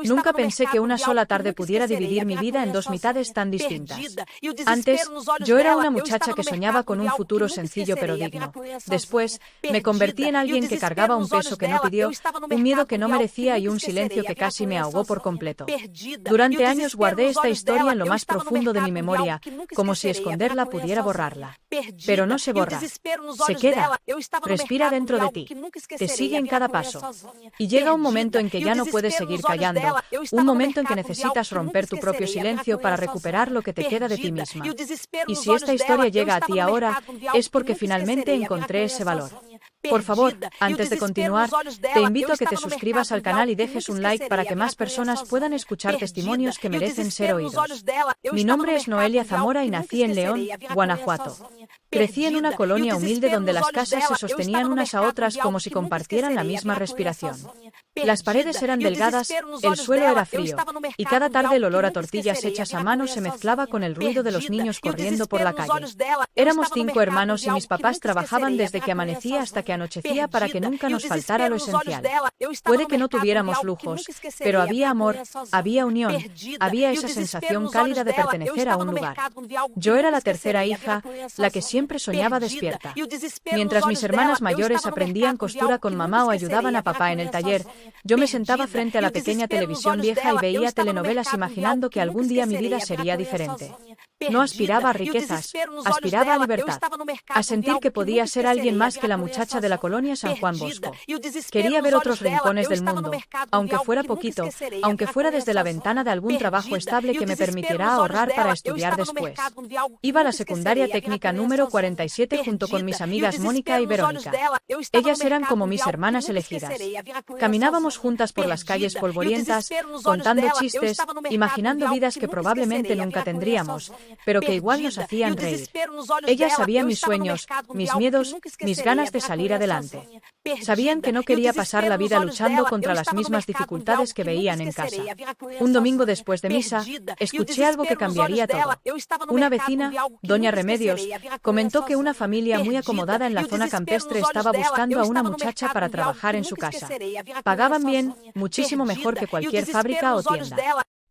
Nunca pensé que una sola tarde pudiera dividir mi vida en dos mitades tan distintas. Antes, yo era una muchacha que soñaba con un futuro sencillo pero digno. Después, me convertí en alguien que cargaba un peso que no pidió, un miedo que no merecía y un silencio que casi me ahogó por completo. Durante años guardé esta historia en lo más profundo de mi memoria, como si esconderla pudiera borrarla. Pero no se borra. Se queda. Respira dentro de ti. Te sigue en cada paso. Y llega un momento en que ya no puedes seguir callando, un momento en que necesitas romper tu propio silencio para recuperar lo que te queda de ti misma. Y si esta historia llega a ti ahora, es porque finalmente encontré ese valor. Por favor, antes de continuar, te invito a que te suscribas al canal y dejes un like para que más personas puedan escuchar testimonios que merecen ser oídos. Mi nombre es Noelia Zamora y nací en León, Guanajuato. Crecí en una colonia humilde donde las casas se sostenían unas a otras como si compartieran la misma respiración. Las paredes eran delgadas, el suelo era frío, y cada tarde el olor a tortillas hechas a mano se mezclaba con el ruido de los niños corriendo por la calle. Éramos 5 hermanos y mis papás trabajaban desde que amanecía hasta que anochecía para que nunca nos faltara lo esencial. Puede que no tuviéramos lujos, pero había amor, había unión, había esa sensación cálida de pertenecer a un lugar. Yo era la tercera hija, la que siempre soñaba despierta. Mientras mis hermanas mayores aprendían costura con mamá o ayudaban a papá en el taller, yo me sentaba frente a la pequeña televisión vieja y veía telenovelas imaginando que algún día mi vida sería diferente. No aspiraba a riquezas, aspiraba a libertad, a sentir que podía ser alguien más que la muchacha de la colonia San Juan Bosco. Quería ver otros rincones del mundo, aunque fuera poquito, aunque fuera desde la ventana de algún trabajo estable que me permitiera ahorrar para estudiar después. Iba a la secundaria técnica número 47 junto con mis amigas Mónica y Verónica. Ellas eran como mis hermanas elegidas. Caminábamos juntas por las calles polvorientas, contando chistes, imaginando vidas que probablemente nunca tendríamos, pero que igual nos hacían reír. Ellas sabían mis sueños, mis miedos, mis ganas de salir adelante. Sabían que no quería pasar la vida luchando contra las mismas dificultades que veían en casa. Un domingo después de misa, escuché algo que cambiaría todo. Una vecina, doña Remedios, comentó que una familia muy acomodada en la zona campestre estaba buscando a una muchacha para trabajar en su casa. Pagaban bien, muchísimo mejor que cualquier fábrica o tienda.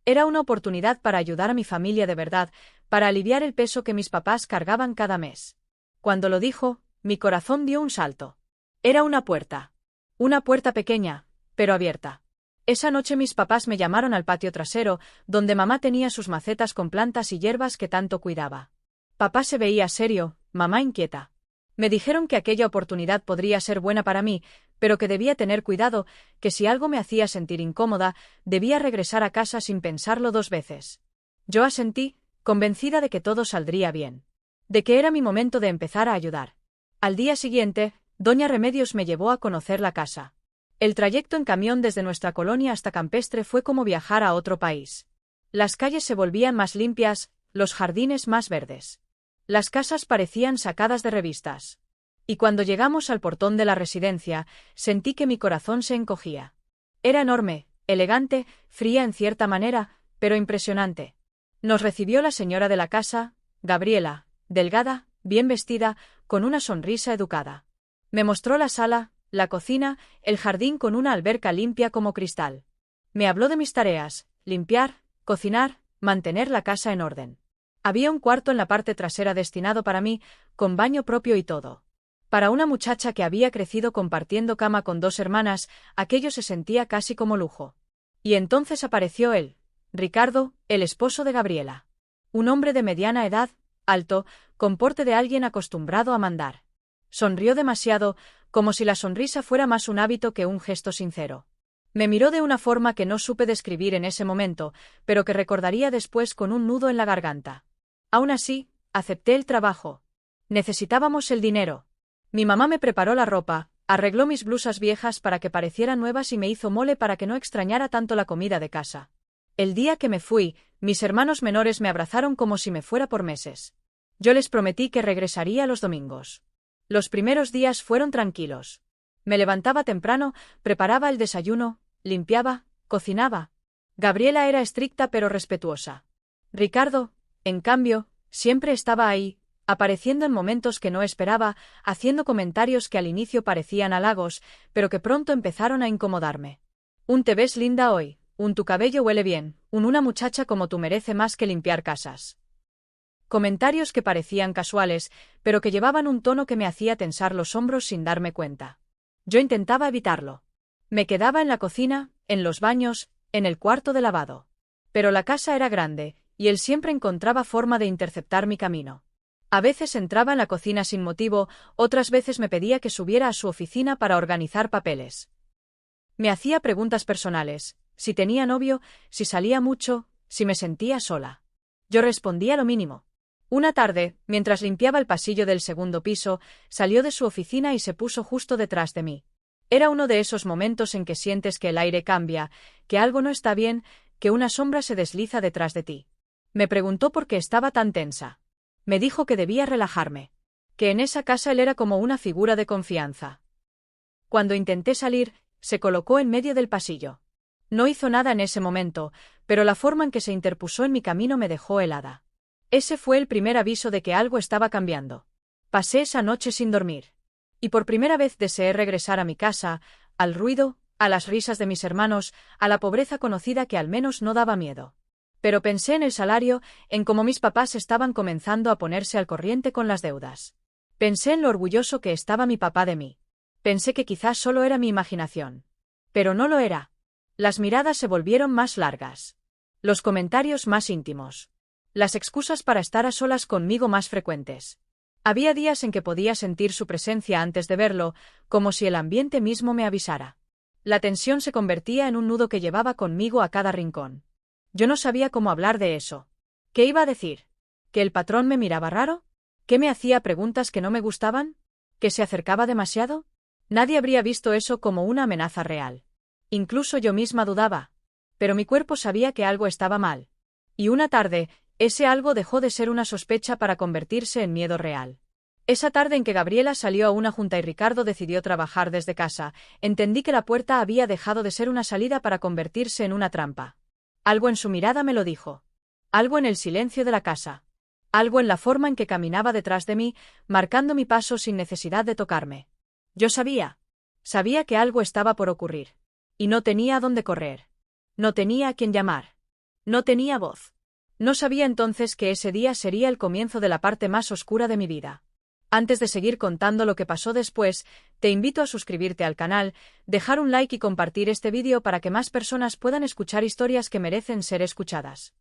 Era una oportunidad para ayudar a mi familia de verdad, para aliviar el peso que mis papás cargaban cada mes. Cuando lo dijo, mi corazón dio un salto. Era una puerta pequeña, pero abierta. Esa noche mis papás me llamaron al patio trasero, donde mamá tenía sus macetas con plantas y hierbas que tanto cuidaba. Papá se veía serio, mamá inquieta. Me dijeron que aquella oportunidad podría ser buena para mí, pero que debía tener cuidado, que si algo me hacía sentir incómoda, debía regresar a casa sin pensarlo 2 veces. Yo asentí, convencida de que todo saldría bien. De que era mi momento de empezar a ayudar. Al día siguiente, doña Remedios me llevó a conocer la casa. El trayecto en camión desde nuestra colonia hasta Campestre fue como viajar a otro país. Las calles se volvían más limpias, los jardines más verdes. Las casas parecían sacadas de revistas. Y cuando llegamos al portón de la residencia, sentí que mi corazón se encogía. Era enorme, elegante, fría en cierta manera, pero impresionante. Nos recibió la señora de la casa, Gabriela, delgada, bien vestida, con una sonrisa educada. Me mostró la sala, la cocina, el jardín con una alberca limpia como cristal. Me habló de mis tareas, limpiar, cocinar, mantener la casa en orden. Había un cuarto en la parte trasera destinado para mí, con baño propio y todo. Para una muchacha que había crecido compartiendo cama con 2 hermanas, aquello se sentía casi como lujo. Y entonces apareció él, Ricardo, el esposo de Gabriela. Un hombre de mediana edad, alto, con porte de alguien acostumbrado a mandar. Sonrió demasiado, como si la sonrisa fuera más un hábito que un gesto sincero. Me miró de una forma que no supe describir en ese momento, pero que recordaría después con un nudo en la garganta. Aún así, acepté el trabajo. Necesitábamos el dinero. Mi mamá me preparó la ropa, arregló mis blusas viejas para que parecieran nuevas y me hizo mole para que no extrañara tanto la comida de casa. El día que me fui, mis hermanos menores me abrazaron como si me fuera por meses. Yo les prometí que regresaría los domingos. Los primeros días fueron tranquilos. Me levantaba temprano, preparaba el desayuno, limpiaba, cocinaba. Gabriela era estricta pero respetuosa. Ricardo, en cambio, siempre estaba ahí, apareciendo en momentos que no esperaba, haciendo comentarios que al inicio parecían halagos, pero que pronto empezaron a incomodarme. «¿Te ves linda hoy?», Tu cabello huele bien. Una muchacha como tú merece más que limpiar casas. Comentarios que parecían casuales, pero que llevaban un tono que me hacía tensar los hombros sin darme cuenta. Yo intentaba evitarlo. Me quedaba en la cocina, en los baños, en el cuarto de lavado. Pero la casa era grande, y él siempre encontraba forma de interceptar mi camino. A veces entraba en la cocina sin motivo, otras veces me pedía que subiera a su oficina para organizar papeles. Me hacía preguntas personales, si tenía novio, si salía mucho, si me sentía sola. Yo respondía lo mínimo. Una tarde, mientras limpiaba el pasillo del segundo piso, salió de su oficina y se puso justo detrás de mí. Era uno de esos momentos en que sientes que el aire cambia, que algo no está bien, que una sombra se desliza detrás de ti. Me preguntó por qué estaba tan tensa. Me dijo que debía relajarme, que en esa casa él era como una figura de confianza. Cuando intenté salir, se colocó en medio del pasillo. No hizo nada en ese momento, pero la forma en que se interpuso en mi camino me dejó helada. Ese fue el primer aviso de que algo estaba cambiando. Pasé esa noche sin dormir. Y por primera vez deseé regresar a mi casa, al ruido, a las risas de mis hermanos, a la pobreza conocida que al menos no daba miedo. Pero pensé en el salario, en cómo mis papás estaban comenzando a ponerse al corriente con las deudas. Pensé en lo orgulloso que estaba mi papá de mí. Pensé que quizás solo era mi imaginación. Pero no lo era. Las miradas se volvieron más largas. Los comentarios más íntimos. Las excusas para estar a solas conmigo más frecuentes. Había días en que podía sentir su presencia antes de verlo, como si el ambiente mismo me avisara. La tensión se convertía en un nudo que llevaba conmigo a cada rincón. Yo no sabía cómo hablar de eso. ¿Qué iba a decir? ¿Que el patrón me miraba raro? ¿Que me hacía preguntas que no me gustaban? ¿Que se acercaba demasiado? Nadie habría visto eso como una amenaza real. Incluso yo misma dudaba. Pero mi cuerpo sabía que algo estaba mal. Y una tarde, ese algo dejó de ser una sospecha para convertirse en miedo real. Esa tarde en que Gabriela salió a una junta y Ricardo decidió trabajar desde casa, entendí que la puerta había dejado de ser una salida para convertirse en una trampa. Algo en su mirada me lo dijo. Algo en el silencio de la casa. Algo en la forma en que caminaba detrás de mí, marcando mi paso sin necesidad de tocarme. Yo sabía. Sabía que algo estaba por ocurrir. Y no tenía a dónde correr. No tenía a quién llamar. No tenía voz. No sabía entonces que ese día sería el comienzo de la parte más oscura de mi vida. Antes de seguir contando lo que pasó después, te invito a suscribirte al canal, dejar un like y compartir este vídeo para que más personas puedan escuchar historias que merecen ser escuchadas.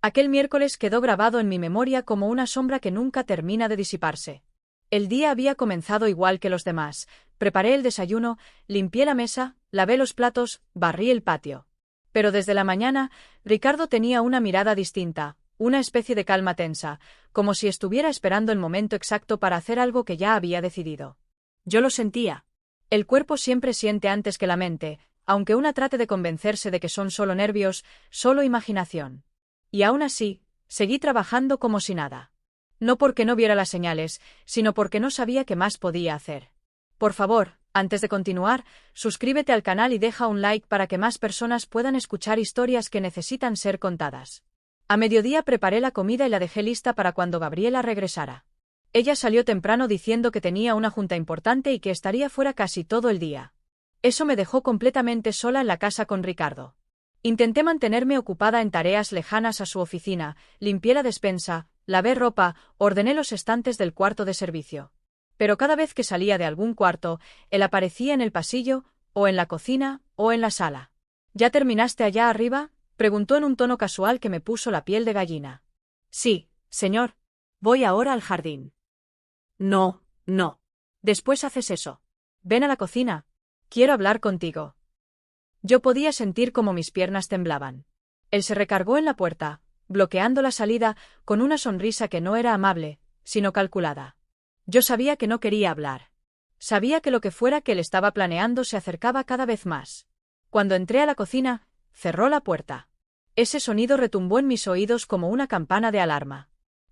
Aquel miércoles quedó grabado en mi memoria como una sombra que nunca termina de disiparse. El día había comenzado igual que los demás. Preparé el desayuno, limpié la mesa, lavé los platos, barrí el patio. Pero desde la mañana, Ricardo tenía una mirada distinta, una especie de calma tensa, como si estuviera esperando el momento exacto para hacer algo que ya había decidido. Yo lo sentía. El cuerpo siempre siente antes que la mente, aunque una trate de convencerse de que son solo nervios, solo imaginación. Y aún así, seguí trabajando como si nada. No porque no viera las señales, sino porque no sabía qué más podía hacer. Por favor, antes de continuar, suscríbete al canal y deja un like para que más personas puedan escuchar historias que necesitan ser contadas. A mediodía preparé la comida y la dejé lista para cuando Gabriela regresara. Ella salió temprano diciendo que tenía una junta importante y que estaría fuera casi todo el día. Eso me dejó completamente sola en la casa con Ricardo. Intenté mantenerme ocupada en tareas lejanas a su oficina, limpié la despensa, lavé ropa, ordené los estantes del cuarto de servicio. Pero cada vez que salía de algún cuarto, él aparecía en el pasillo, o en la cocina, o en la sala. ¿Ya terminaste allá arriba?, preguntó en un tono casual que me puso la piel de gallina. Sí, señor. Voy ahora al jardín. No, no. Después haces eso. Ven a la cocina. Quiero hablar contigo. Yo podía sentir cómo mis piernas temblaban. Él se recargó en la puerta, bloqueando la salida, con una sonrisa que no era amable, sino calculada. Yo sabía que no quería hablar. Sabía que lo que fuera que él estaba planeando se acercaba cada vez más. Cuando entré a la cocina, cerró la puerta. Ese sonido retumbó en mis oídos como una campana de alarma.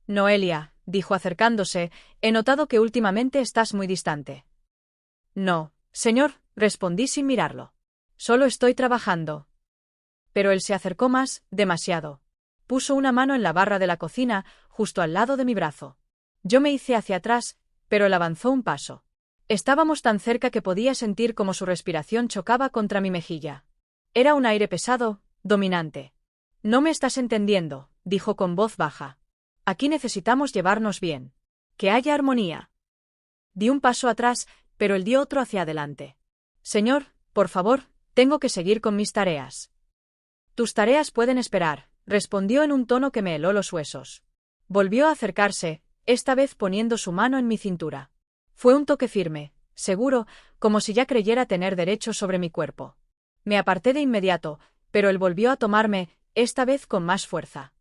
Noelia, dijo acercándose, he notado que últimamente estás muy distante. No, señor, respondí sin mirarlo. Solo estoy trabajando. Pero él se acercó más, demasiado. Puso una mano en la barra de la cocina, justo al lado de mi brazo. Yo me hice hacia atrás, pero él avanzó un paso. Estábamos tan cerca que podía sentir cómo su respiración chocaba contra mi mejilla. Era un aire pesado, dominante. No me estás entendiendo, dijo con voz baja. Aquí necesitamos llevarnos bien. Que haya armonía. Di un paso atrás, pero él dio otro hacia adelante. Señor, por favor, tengo que seguir con mis tareas. Tus tareas pueden esperar, respondió en un tono que me heló los huesos. Volvió a acercarse, esta vez poniendo su mano en mi cintura. Fue un toque firme, seguro, como si ya creyera tener derecho sobre mi cuerpo. Me aparté de inmediato, pero él volvió a tomarme, esta vez con más fuerza.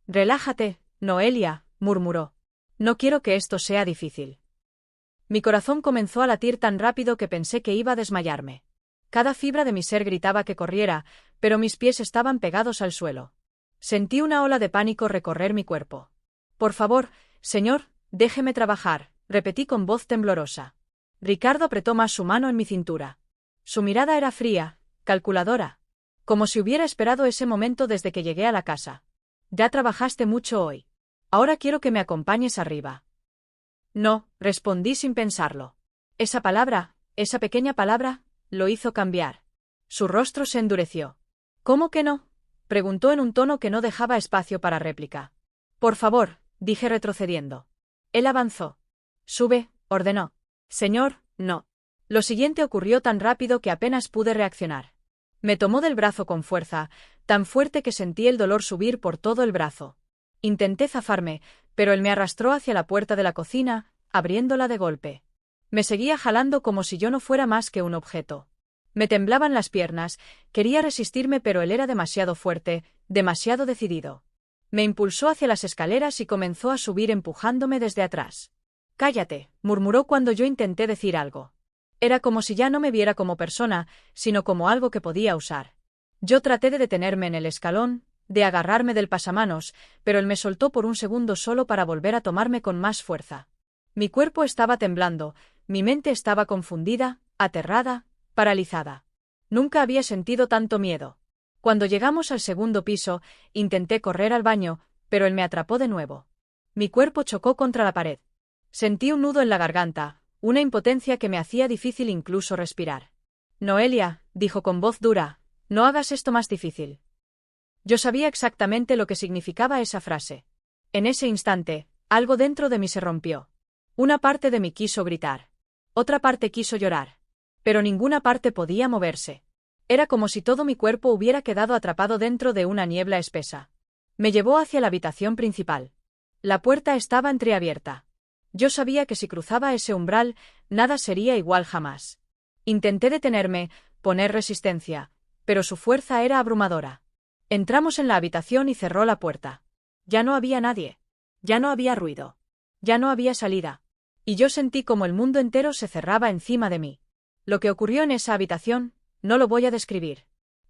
Relájate, Noelia, murmuró. No quiero que esto sea difícil. Mi corazón comenzó a latir tan rápido que pensé que iba a desmayarme. Cada fibra de mi ser gritaba que corriera, pero mis pies estaban pegados al suelo. Sentí una ola de pánico recorrer mi cuerpo. Por favor, señor, déjeme trabajar, repetí con voz temblorosa. Ricardo apretó más su mano en mi cintura. Su mirada era fría, calculadora. Como si hubiera esperado ese momento desde que llegué a la casa. Ya trabajaste mucho hoy. Ahora quiero que me acompañes arriba. No, respondí sin pensarlo. Esa palabra, esa pequeña palabra, lo hizo cambiar. Su rostro se endureció. ¿Cómo que no? Preguntó en un tono que no dejaba espacio para réplica. Por favor, dije retrocediendo. Él avanzó. Sube, ordenó. Señor, no. Lo siguiente ocurrió tan rápido que apenas pude reaccionar. Me tomó del brazo con fuerza, tan fuerte que sentí el dolor subir por todo el brazo. Intenté zafarme, pero él me arrastró hacia la puerta de la cocina, abriéndola de golpe. Me seguía jalando como si yo no fuera más que un objeto. Me temblaban las piernas, quería resistirme pero él era demasiado fuerte, demasiado decidido. Me impulsó hacia las escaleras y comenzó a subir empujándome desde atrás. «Cállate», murmuró cuando yo intenté decir algo. Era como si ya no me viera como persona, sino como algo que podía usar. Yo traté de detenerme en el escalón, de agarrarme del pasamanos, pero él me soltó por un segundo solo para volver a tomarme con más fuerza. Mi cuerpo estaba temblando, mi mente estaba confundida, aterrada, paralizada. Nunca había sentido tanto miedo. Cuando llegamos al segundo piso, intenté correr al baño, pero él me atrapó de nuevo. Mi cuerpo chocó contra la pared. Sentí un nudo en la garganta, una impotencia que me hacía difícil incluso respirar. Noelia, dijo con voz dura, no hagas esto más difícil. Yo sabía exactamente lo que significaba esa frase. En ese instante, algo dentro de mí se rompió. Una parte de mí quiso gritar. Otra parte quiso llorar. Pero ninguna parte podía moverse. Era como si todo mi cuerpo hubiera quedado atrapado dentro de una niebla espesa. Me llevó hacia la habitación principal. La puerta estaba entreabierta. Yo sabía que si cruzaba ese umbral, nada sería igual jamás. Intenté detenerme, poner resistencia, pero su fuerza era abrumadora. Entramos en la habitación y cerró la puerta. Ya no había nadie. Ya no había ruido. Ya no había salida. Y yo sentí como el mundo entero se cerraba encima de mí. Lo que ocurrió en esa habitación, no lo voy a describir.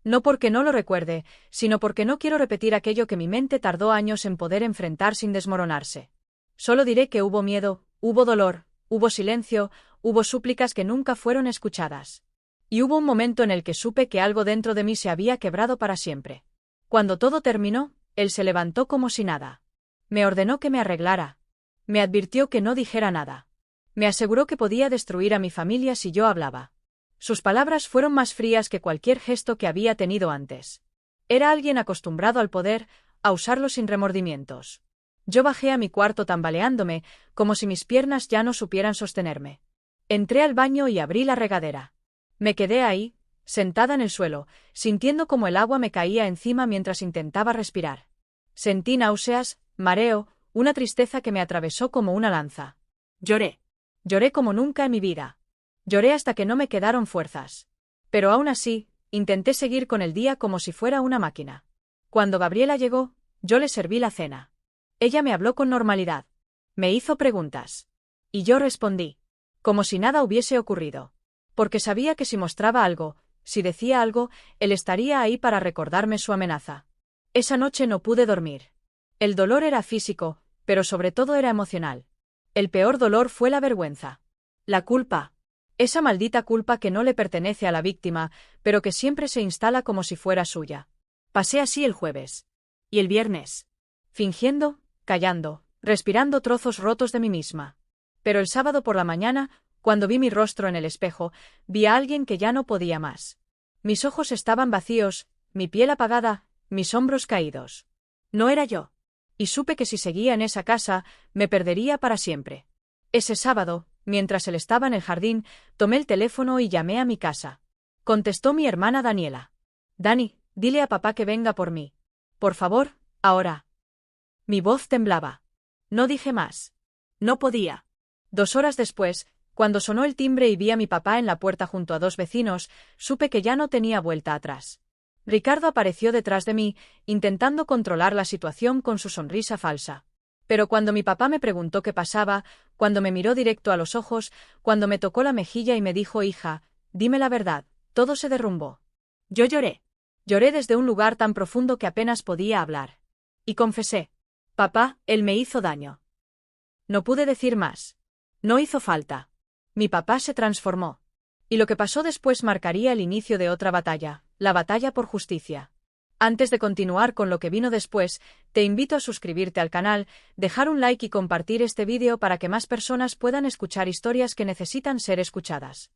No porque no lo recuerde, sino porque no quiero repetir aquello que mi mente tardó años en poder enfrentar sin desmoronarse. Solo diré que hubo miedo, hubo dolor, hubo silencio, hubo súplicas que nunca fueron escuchadas. Y hubo un momento en el que supe que algo dentro de mí se había quebrado para siempre. Cuando todo terminó, él se levantó como si nada. Me ordenó que me arreglara. Me advirtió que no dijera nada. Me aseguró que podía destruir a mi familia si yo hablaba. Sus palabras fueron más frías que cualquier gesto que había tenido antes. Era alguien acostumbrado al poder, a usarlo sin remordimientos. Yo bajé a mi cuarto tambaleándome, como si mis piernas ya no supieran sostenerme. Entré al baño y abrí la regadera. Me quedé ahí, sentada en el suelo, sintiendo como el agua me caía encima mientras intentaba respirar. Sentí náuseas, mareo, una tristeza que me atravesó como una lanza. Lloré. Lloré como nunca en mi vida. Lloré hasta que no me quedaron fuerzas. Pero aún así, intenté seguir con el día como si fuera una máquina. Cuando Gabriela llegó, yo le serví la cena. Ella me habló con normalidad. Me hizo preguntas. Y yo respondí. Como si nada hubiese ocurrido. Porque sabía que si mostraba algo, si decía algo, él estaría ahí para recordarme su amenaza. Esa noche no pude dormir. El dolor era físico, pero sobre todo era emocional. El peor dolor fue la vergüenza. La culpa. Esa maldita culpa que no le pertenece a la víctima, pero que siempre se instala como si fuera suya. Pasé así el jueves. Y el viernes. Fingiendo, callando, respirando trozos rotos de mí misma. Pero el sábado por la mañana, cuando vi mi rostro en el espejo, vi a alguien que ya no podía más. Mis ojos estaban vacíos, mi piel apagada, mis hombros caídos. No era yo. Y supe que si seguía en esa casa, me perdería para siempre. Ese sábado, mientras él estaba en el jardín, tomé el teléfono y llamé a mi casa. Contestó mi hermana Daniela. Dani, dile a papá que venga por mí. Por favor, ahora. Mi voz temblaba. No dije más. No podía. 2 horas después, cuando sonó el timbre y vi a mi papá en la puerta junto a 2 vecinos, supe que ya no tenía vuelta atrás. Ricardo apareció detrás de mí, intentando controlar la situación con su sonrisa falsa. Pero cuando mi papá me preguntó qué pasaba, cuando me miró directo a los ojos, cuando me tocó la mejilla y me dijo: hija, dime la verdad, todo se derrumbó. Yo lloré. Lloré desde un lugar tan profundo que apenas podía hablar. Y confesé: papá, él me hizo daño. No pude decir más. No hizo falta. Mi papá se transformó. Y lo que pasó después marcaría el inicio de otra batalla, la batalla por justicia. Antes de continuar con lo que vino después, te invito a suscribirte al canal, dejar un like y compartir este vídeo para que más personas puedan escuchar historias que necesitan ser escuchadas.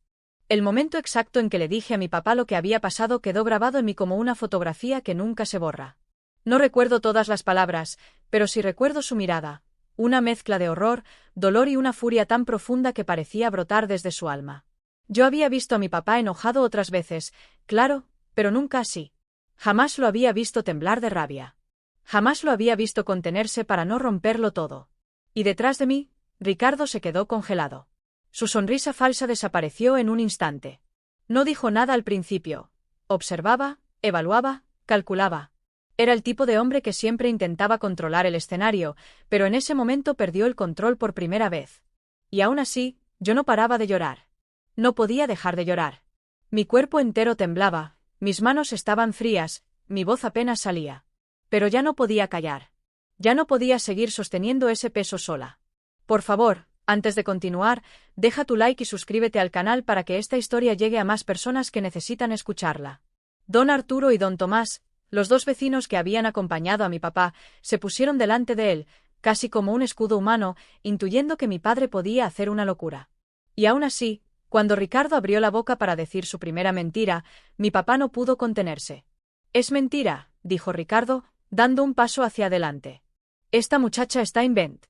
El momento exacto en que le dije a mi papá lo que había pasado quedó grabado en mí como una fotografía que nunca se borra. No recuerdo todas las palabras, pero sí recuerdo su mirada, una mezcla de horror, dolor y una furia tan profunda que parecía brotar desde su alma. Yo había visto a mi papá enojado otras veces, claro, pero nunca así. Jamás lo había visto temblar de rabia. Jamás lo había visto contenerse para no romperlo todo. Y detrás de mí, Ricardo se quedó congelado. Su sonrisa falsa desapareció en un instante. No dijo nada al principio. Observaba, evaluaba, calculaba. Era el tipo de hombre que siempre intentaba controlar el escenario, pero en ese momento perdió el control por primera vez. Y aún así, yo no paraba de llorar. No podía dejar de llorar. Mi cuerpo entero temblaba, mis manos estaban frías, mi voz apenas salía. Pero ya no podía callar. Ya no podía seguir sosteniendo ese peso sola. Por favor, antes de continuar, deja tu like y suscríbete al canal para que esta historia llegue a más personas que necesitan escucharla. Don Arturo y don Tomás, los 2 vecinos que habían acompañado a mi papá, se pusieron delante de él, casi como un escudo humano, intuyendo que mi padre podía hacer una locura. Y aún así, cuando Ricardo abrió la boca para decir su primera mentira, mi papá no pudo contenerse. «Es mentira», dijo Ricardo, dando un paso hacia adelante. «Esta muchacha está invent».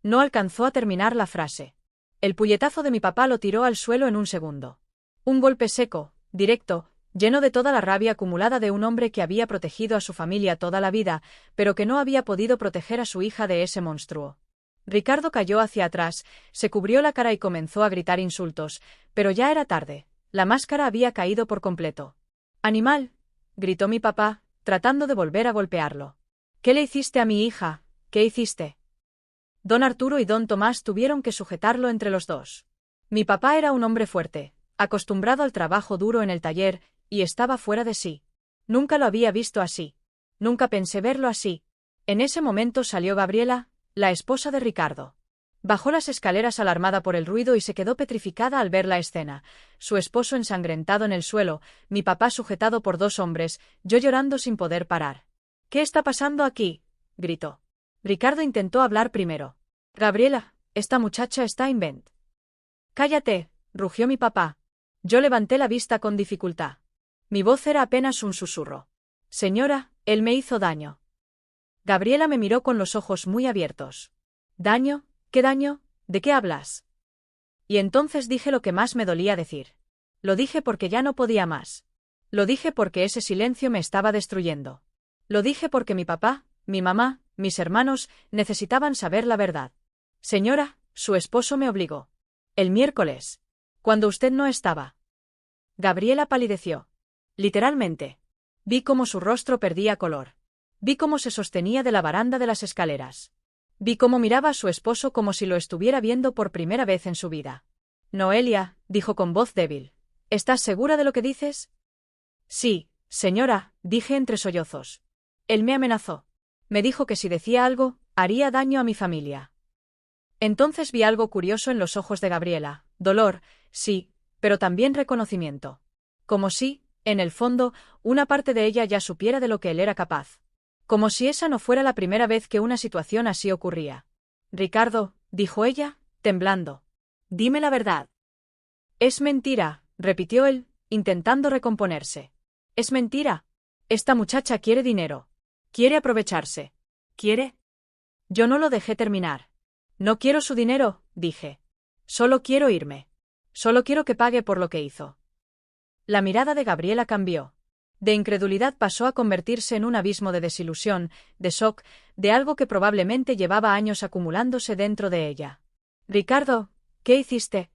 No alcanzó a terminar la frase. El puñetazo de mi papá lo tiró al suelo en un segundo. Un golpe seco, directo, lleno de toda la rabia acumulada de un hombre que había protegido a su familia toda la vida, pero que no había podido proteger a su hija de ese monstruo. Ricardo cayó hacia atrás, se cubrió la cara y comenzó a gritar insultos, pero ya era tarde, la máscara había caído por completo. «¡Animal!», gritó mi papá, tratando de volver a golpearlo. «¿Qué le hiciste a mi hija? ¿Qué hiciste?». Don Arturo y don Tomás tuvieron que sujetarlo entre los dos. Mi papá era un hombre fuerte, acostumbrado al trabajo duro en el taller, y estaba fuera de sí. Nunca lo había visto así. Nunca pensé verlo así. En ese momento salió Gabriela, la esposa de Ricardo. Bajó las escaleras alarmada por el ruido y se quedó petrificada al ver la escena. Su esposo ensangrentado en el suelo, mi papá sujetado por 2 hombres, yo llorando sin poder parar. «¿Qué está pasando aquí?», gritó. Ricardo intentó hablar primero. «Gabriela, esta muchacha está invent». «Cállate», rugió mi papá. Yo levanté la vista con dificultad. Mi voz era apenas un susurro. «Señora, él me hizo daño». Gabriela me miró con los ojos muy abiertos. «¿Daño? ¿Qué daño? ¿De qué hablas?». Y entonces dije lo que más me dolía decir. Lo dije porque ya no podía más. Lo dije porque ese silencio me estaba destruyendo. Lo dije porque mi papá, mi mamá, mis hermanos, necesitaban saber la verdad. «Señora», su esposo me obligó. «El miércoles. Cuando usted no estaba». Gabriela palideció. Literalmente. Vi cómo su rostro perdía color. Vi cómo se sostenía de la baranda de las escaleras. Vi cómo miraba a su esposo como si lo estuviera viendo por primera vez en su vida. «Noelia», dijo con voz débil, «¿estás segura de lo que dices?». «Sí, señora», dije entre sollozos. «Él me amenazó. Me dijo que si decía algo, haría daño a mi familia». Entonces vi algo curioso en los ojos de Gabriela, dolor, sí, pero también reconocimiento. Como si, en el fondo, una parte de ella ya supiera de lo que él era capaz. Como si esa no fuera la primera vez que una situación así ocurría. «Ricardo», dijo ella, temblando. «Dime la verdad». «Es mentira», repitió él, intentando recomponerse. «Es mentira. Esta muchacha quiere dinero. Quiere aprovecharse. ¿Quiere? Yo no lo dejé terminar. No quiero su dinero, dije. Solo quiero irme. Solo quiero que pague por lo que hizo. La mirada de Gabriela cambió. De incredulidad pasó a convertirse en un abismo de desilusión, de shock, de algo que probablemente llevaba años acumulándose dentro de ella. Ricardo, ¿qué hiciste?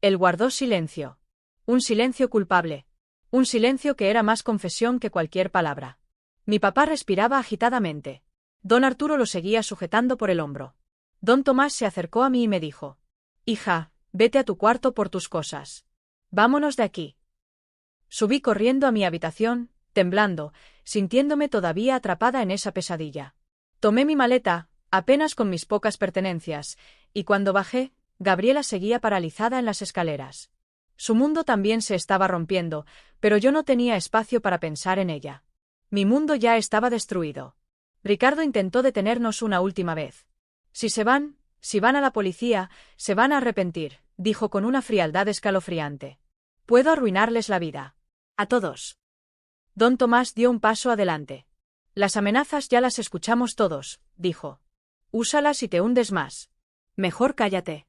Él guardó silencio. Un silencio culpable. Un silencio que era más confesión que cualquier palabra. Mi papá respiraba agitadamente. Don Arturo lo seguía sujetando por el hombro. Don Tomás se acercó a mí y me dijo: «Hija, vete a tu cuarto por tus cosas. Vámonos de aquí». Subí corriendo a mi habitación, temblando, sintiéndome todavía atrapada en esa pesadilla. Tomé mi maleta, apenas con mis pocas pertenencias, y cuando bajé, Gabriela seguía paralizada en las escaleras. Su mundo también se estaba rompiendo, pero yo no tenía espacio para pensar en ella. Mi mundo ya estaba destruido. Ricardo intentó detenernos una última vez. Si van a la policía, se van a arrepentir, dijo con una frialdad escalofriante. Puedo arruinarles la vida. A todos. Don Tomás dio un paso adelante. Las amenazas ya las escuchamos todos, dijo. Úsalas y te hundes más. Mejor cállate.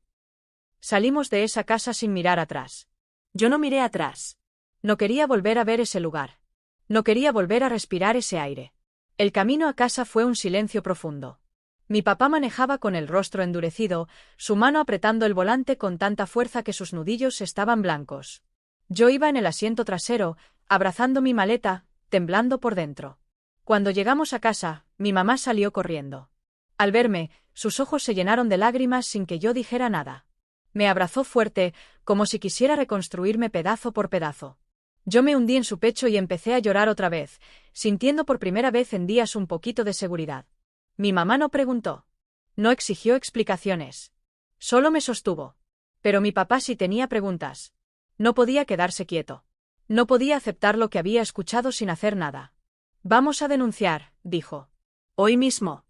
Salimos de esa casa sin mirar atrás. Yo no miré atrás. No quería volver a ver ese lugar. No quería volver a respirar ese aire. El camino a casa fue un silencio profundo. Mi papá manejaba con el rostro endurecido, su mano apretando el volante con tanta fuerza que sus nudillos estaban blancos. Yo iba en el asiento trasero, abrazando mi maleta, temblando por dentro. Cuando llegamos a casa, mi mamá salió corriendo. Al verme, sus ojos se llenaron de lágrimas sin que yo dijera nada. Me abrazó fuerte, como si quisiera reconstruirme pedazo por pedazo. Yo me hundí en su pecho y empecé a llorar otra vez, sintiendo por primera vez en días un poquito de seguridad. Mi mamá no preguntó. No exigió explicaciones. Solo me sostuvo. Pero mi papá sí tenía preguntas. No podía quedarse quieto. No podía aceptar lo que había escuchado sin hacer nada. Vamos a denunciar, dijo. Hoy mismo.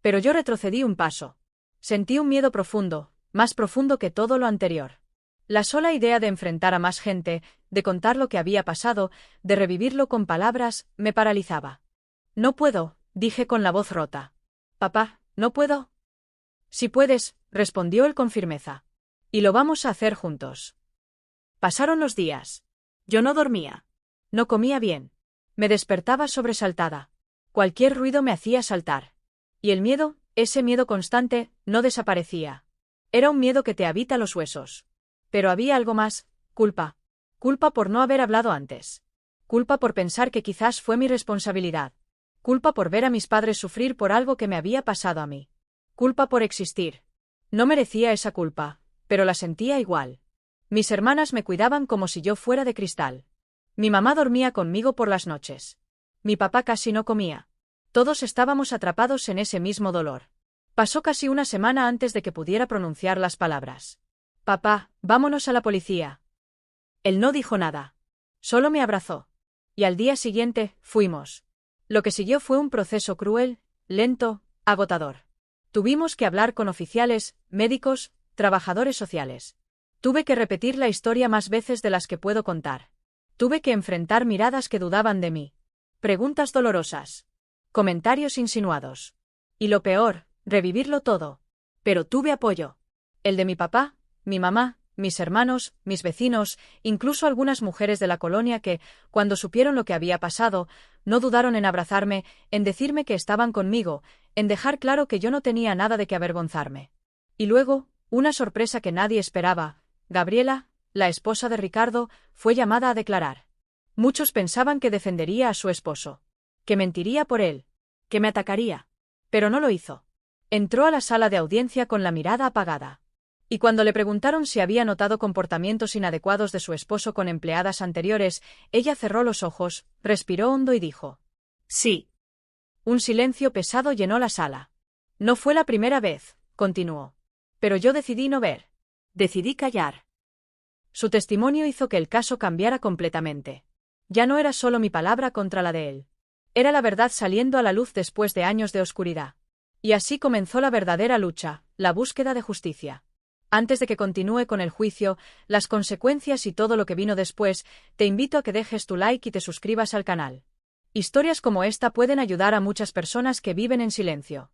Pero yo retrocedí un paso. Sentí un miedo profundo, más profundo que todo lo anterior. La sola idea de enfrentar a más gente, de contar lo que había pasado, de revivirlo con palabras, me paralizaba. No puedo, dije con la voz rota. Papá, ¿no puedo? Si puedes, respondió él con firmeza. Y lo vamos a hacer juntos. Pasaron los días. Yo no dormía. No comía bien. Me despertaba sobresaltada. Cualquier ruido me hacía saltar. Y el miedo, ese miedo constante, no desaparecía. Era un miedo que te habita los huesos. Pero había algo más, culpa. Culpa por no haber hablado antes. Culpa por pensar que quizás fue mi responsabilidad. Culpa por ver a mis padres sufrir por algo que me había pasado a mí. Culpa por existir. No merecía esa culpa, pero la sentía igual. Mis hermanas me cuidaban como si yo fuera de cristal. Mi mamá dormía conmigo por las noches. Mi papá casi no comía. Todos estábamos atrapados en ese mismo dolor. Pasó casi una semana antes de que pudiera pronunciar las palabras. Papá, vámonos a la policía. Él no dijo nada. Solo me abrazó. Y al día siguiente, fuimos. Lo que siguió fue un proceso cruel, lento, agotador. Tuvimos que hablar con oficiales, médicos, trabajadores sociales. Tuve que repetir la historia más veces de las que puedo contar. Tuve que enfrentar miradas que dudaban de mí. Preguntas dolorosas. Comentarios insinuados. Y lo peor, revivirlo todo. Pero tuve apoyo. El de mi papá, mi mamá, mis hermanos, mis vecinos, incluso algunas mujeres de la colonia que, cuando supieron lo que había pasado, no dudaron en abrazarme, en decirme que estaban conmigo, en dejar claro que yo no tenía nada de qué avergonzarme. Y luego, una sorpresa que nadie esperaba. Gabriela, la esposa de Ricardo, fue llamada a declarar. Muchos pensaban que defendería a su esposo, que mentiría por él, que me atacaría. Pero no lo hizo. Entró a la sala de audiencia con la mirada apagada. Y cuando le preguntaron si había notado comportamientos inadecuados de su esposo con empleadas anteriores, ella cerró los ojos, respiró hondo y dijo: sí. Un silencio pesado llenó la sala. No fue la primera vez, continuó. Pero yo decidí no ver. Decidí callar. Su testimonio hizo que el caso cambiara completamente. Ya no era solo mi palabra contra la de él. Era la verdad saliendo a la luz después de años de oscuridad. Y así comenzó la verdadera lucha, la búsqueda de justicia. Antes de que continúe con el juicio, las consecuencias y todo lo que vino después, te invito a que dejes tu like y te suscribas al canal. Historias como esta pueden ayudar a muchas personas que viven en silencio.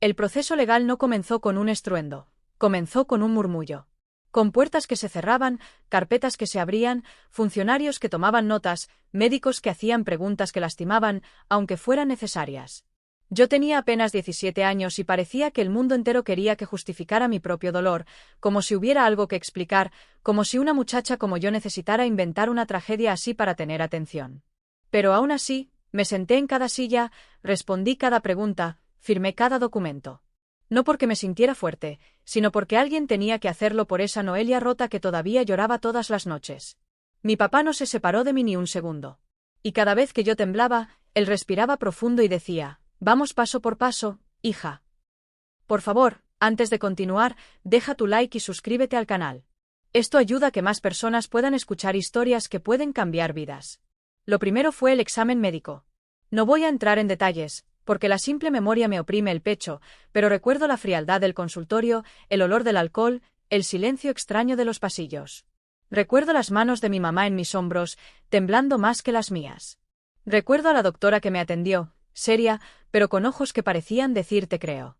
El proceso legal no comenzó con un estruendo, comenzó con un murmullo. Con puertas que se cerraban, carpetas que se abrían, funcionarios que tomaban notas, médicos que hacían preguntas que lastimaban, aunque fueran necesarias. Yo tenía apenas 17 años y parecía que el mundo entero quería que justificara mi propio dolor, como si hubiera algo que explicar, como si una muchacha como yo necesitara inventar una tragedia así para tener atención. Pero aún así, me senté en cada silla, respondí cada pregunta, firmé cada documento. No porque me sintiera fuerte, sino porque alguien tenía que hacerlo por esa Noelia rota que todavía lloraba todas las noches. Mi papá no se separó de mí ni un segundo. Y cada vez que yo temblaba, él respiraba profundo y decía: «Vamos paso por paso, hija. Por favor, antes de continuar, deja tu like y suscríbete al canal. Esto ayuda a que más personas puedan escuchar historias que pueden cambiar vidas». Lo primero fue el examen médico. No voy a entrar en detalles, porque la simple memoria me oprime el pecho, pero recuerdo la frialdad del consultorio, el olor del alcohol, el silencio extraño de los pasillos. Recuerdo las manos de mi mamá en mis hombros, temblando más que las mías. Recuerdo a la doctora que me atendió, seria, pero con ojos que parecían decir «te creo».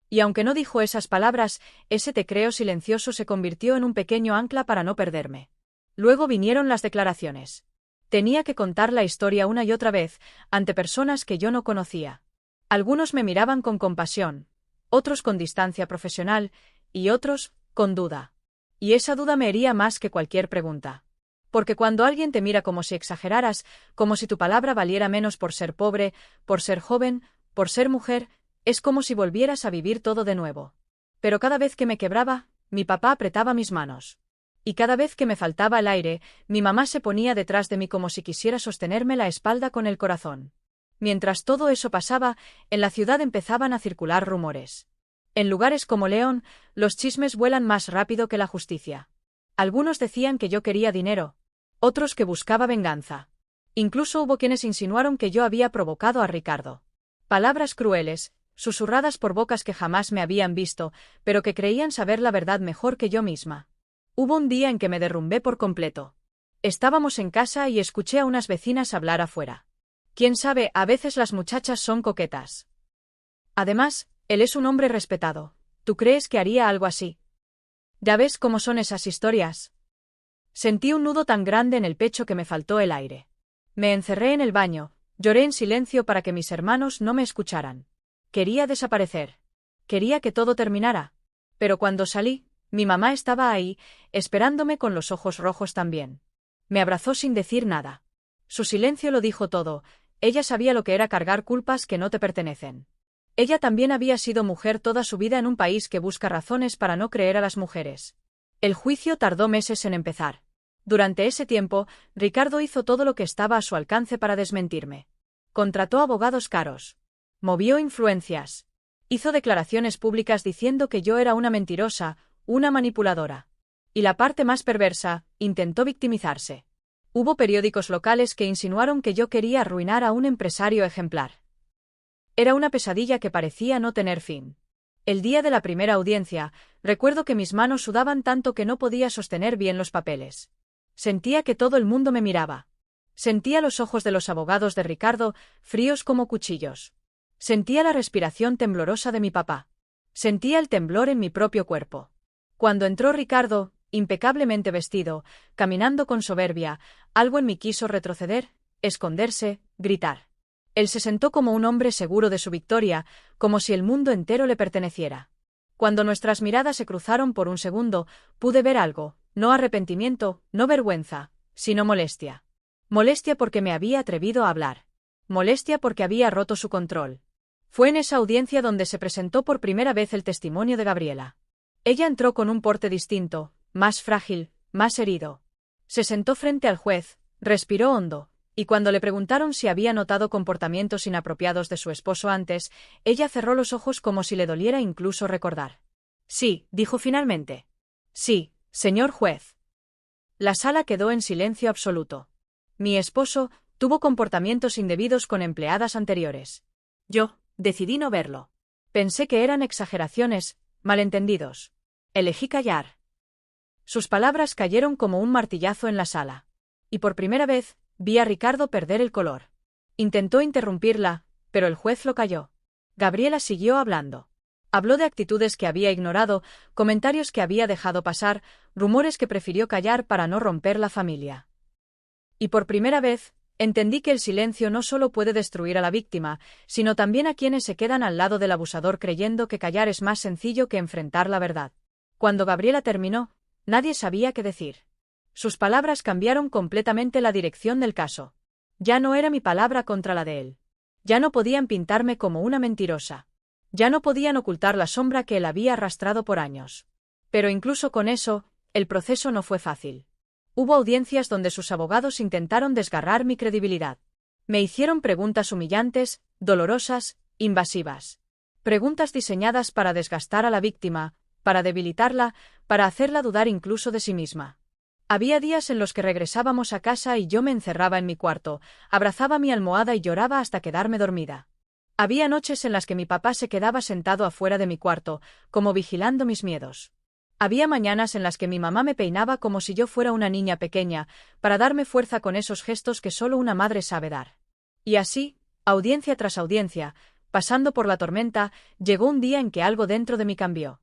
Y aunque no dijo esas palabras, ese «te creo» silencioso se convirtió en un pequeño ancla para no perderme. Luego vinieron las declaraciones. Tenía que contar la historia una y otra vez, ante personas que yo no conocía. Algunos me miraban con compasión, otros con distancia profesional, y otros, con duda. Y esa duda me hería más que cualquier pregunta. Porque cuando alguien te mira como si exageraras, como si tu palabra valiera menos por ser pobre, por ser joven, por ser mujer, es como si volvieras a vivir todo de nuevo. Pero cada vez que me quebraba, mi papá apretaba mis manos. Y cada vez que me faltaba el aire, mi mamá se ponía detrás de mí como si quisiera sostenerme la espalda con el corazón. Mientras todo eso pasaba, en la ciudad empezaban a circular rumores. En lugares como León, los chismes vuelan más rápido que la justicia. Algunos decían que yo quería dinero, otros que buscaba venganza. Incluso hubo quienes insinuaron que yo había provocado a Ricardo. Palabras crueles, susurradas por bocas que jamás me habían visto, pero que creían saber la verdad mejor que yo misma. Hubo un día en que me derrumbé por completo. Estábamos en casa y escuché a unas vecinas hablar afuera. Quién sabe, a veces las muchachas son coquetas. Además, él es un hombre respetado. ¿Tú crees que haría algo así? Ya ves cómo son esas historias. Sentí un nudo tan grande en el pecho que me faltó el aire. Me encerré en el baño, lloré en silencio para que mis hermanos no me escucharan. Quería desaparecer. Quería que todo terminara. Pero cuando salí, mi mamá estaba ahí, esperándome con los ojos rojos también. Me abrazó sin decir nada. Su silencio lo dijo todo. Ella sabía lo que era cargar culpas que no te pertenecen. Ella también había sido mujer toda su vida en un país que busca razones para no creer a las mujeres. El juicio tardó meses en empezar. Durante ese tiempo, Ricardo hizo todo lo que estaba a su alcance para desmentirme. Contrató abogados caros. Movió influencias. Hizo declaraciones públicas diciendo que yo era una mentirosa, una manipuladora. Y la parte más perversa, intentó victimizarse. Hubo periódicos locales que insinuaron que yo quería arruinar a un empresario ejemplar. Era una pesadilla que parecía no tener fin. El día de la primera audiencia, recuerdo que mis manos sudaban tanto que no podía sostener bien los papeles. Sentía que todo el mundo me miraba. Sentía los ojos de los abogados de Ricardo, fríos como cuchillos. Sentía la respiración temblorosa de mi papá. Sentía el temblor en mi propio cuerpo. Cuando entró Ricardo, impecablemente vestido, caminando con soberbia, algo en mí quiso retroceder, esconderse, gritar. Él se sentó como un hombre seguro de su victoria, como si el mundo entero le perteneciera. Cuando nuestras miradas se cruzaron por un segundo, pude ver algo, no arrepentimiento, no vergüenza, sino molestia. Molestia porque me había atrevido a hablar. Molestia porque había roto su control. Fue en esa audiencia donde se presentó por primera vez el testimonio de Gabriela. Ella entró con un porte distinto, más frágil, más herido. Se sentó frente al juez, respiró hondo, y cuando le preguntaron si había notado comportamientos inapropiados de su esposo antes, ella cerró los ojos como si le doliera incluso recordar. Sí, dijo finalmente. Sí, señor juez. La sala quedó en silencio absoluto. Mi esposo tuvo comportamientos indebidos con empleadas anteriores. Yo decidí no verlo. Pensé que eran exageraciones, malentendidos. Elegí callar. Sus palabras cayeron como un martillazo en la sala. Y por primera vez, vi a Ricardo perder el color. Intentó interrumpirla, pero el juez lo calló. Gabriela siguió hablando. Habló de actitudes que había ignorado, comentarios que había dejado pasar, rumores que prefirió callar para no romper la familia. Y por primera vez, entendí que el silencio no solo puede destruir a la víctima, sino también a quienes se quedan al lado del abusador creyendo que callar es más sencillo que enfrentar la verdad. Cuando Gabriela terminó, nadie sabía qué decir. Sus palabras cambiaron completamente la dirección del caso. Ya no era mi palabra contra la de él. Ya no podían pintarme como una mentirosa. Ya no podían ocultar la sombra que él había arrastrado por años. Pero incluso con eso, el proceso no fue fácil. Hubo audiencias donde sus abogados intentaron desgarrar mi credibilidad. Me hicieron preguntas humillantes, dolorosas, invasivas. Preguntas diseñadas para desgastar a la víctima, para debilitarla, para hacerla dudar incluso de sí misma. Había días en los que regresábamos a casa y yo me encerraba en mi cuarto, abrazaba mi almohada y lloraba hasta quedarme dormida. Había noches en las que mi papá se quedaba sentado afuera de mi cuarto, como vigilando mis miedos. Había mañanas en las que mi mamá me peinaba como si yo fuera una niña pequeña, para darme fuerza con esos gestos que solo una madre sabe dar. Y así, audiencia tras audiencia, pasando por la tormenta, llegó un día en que algo dentro de mí cambió.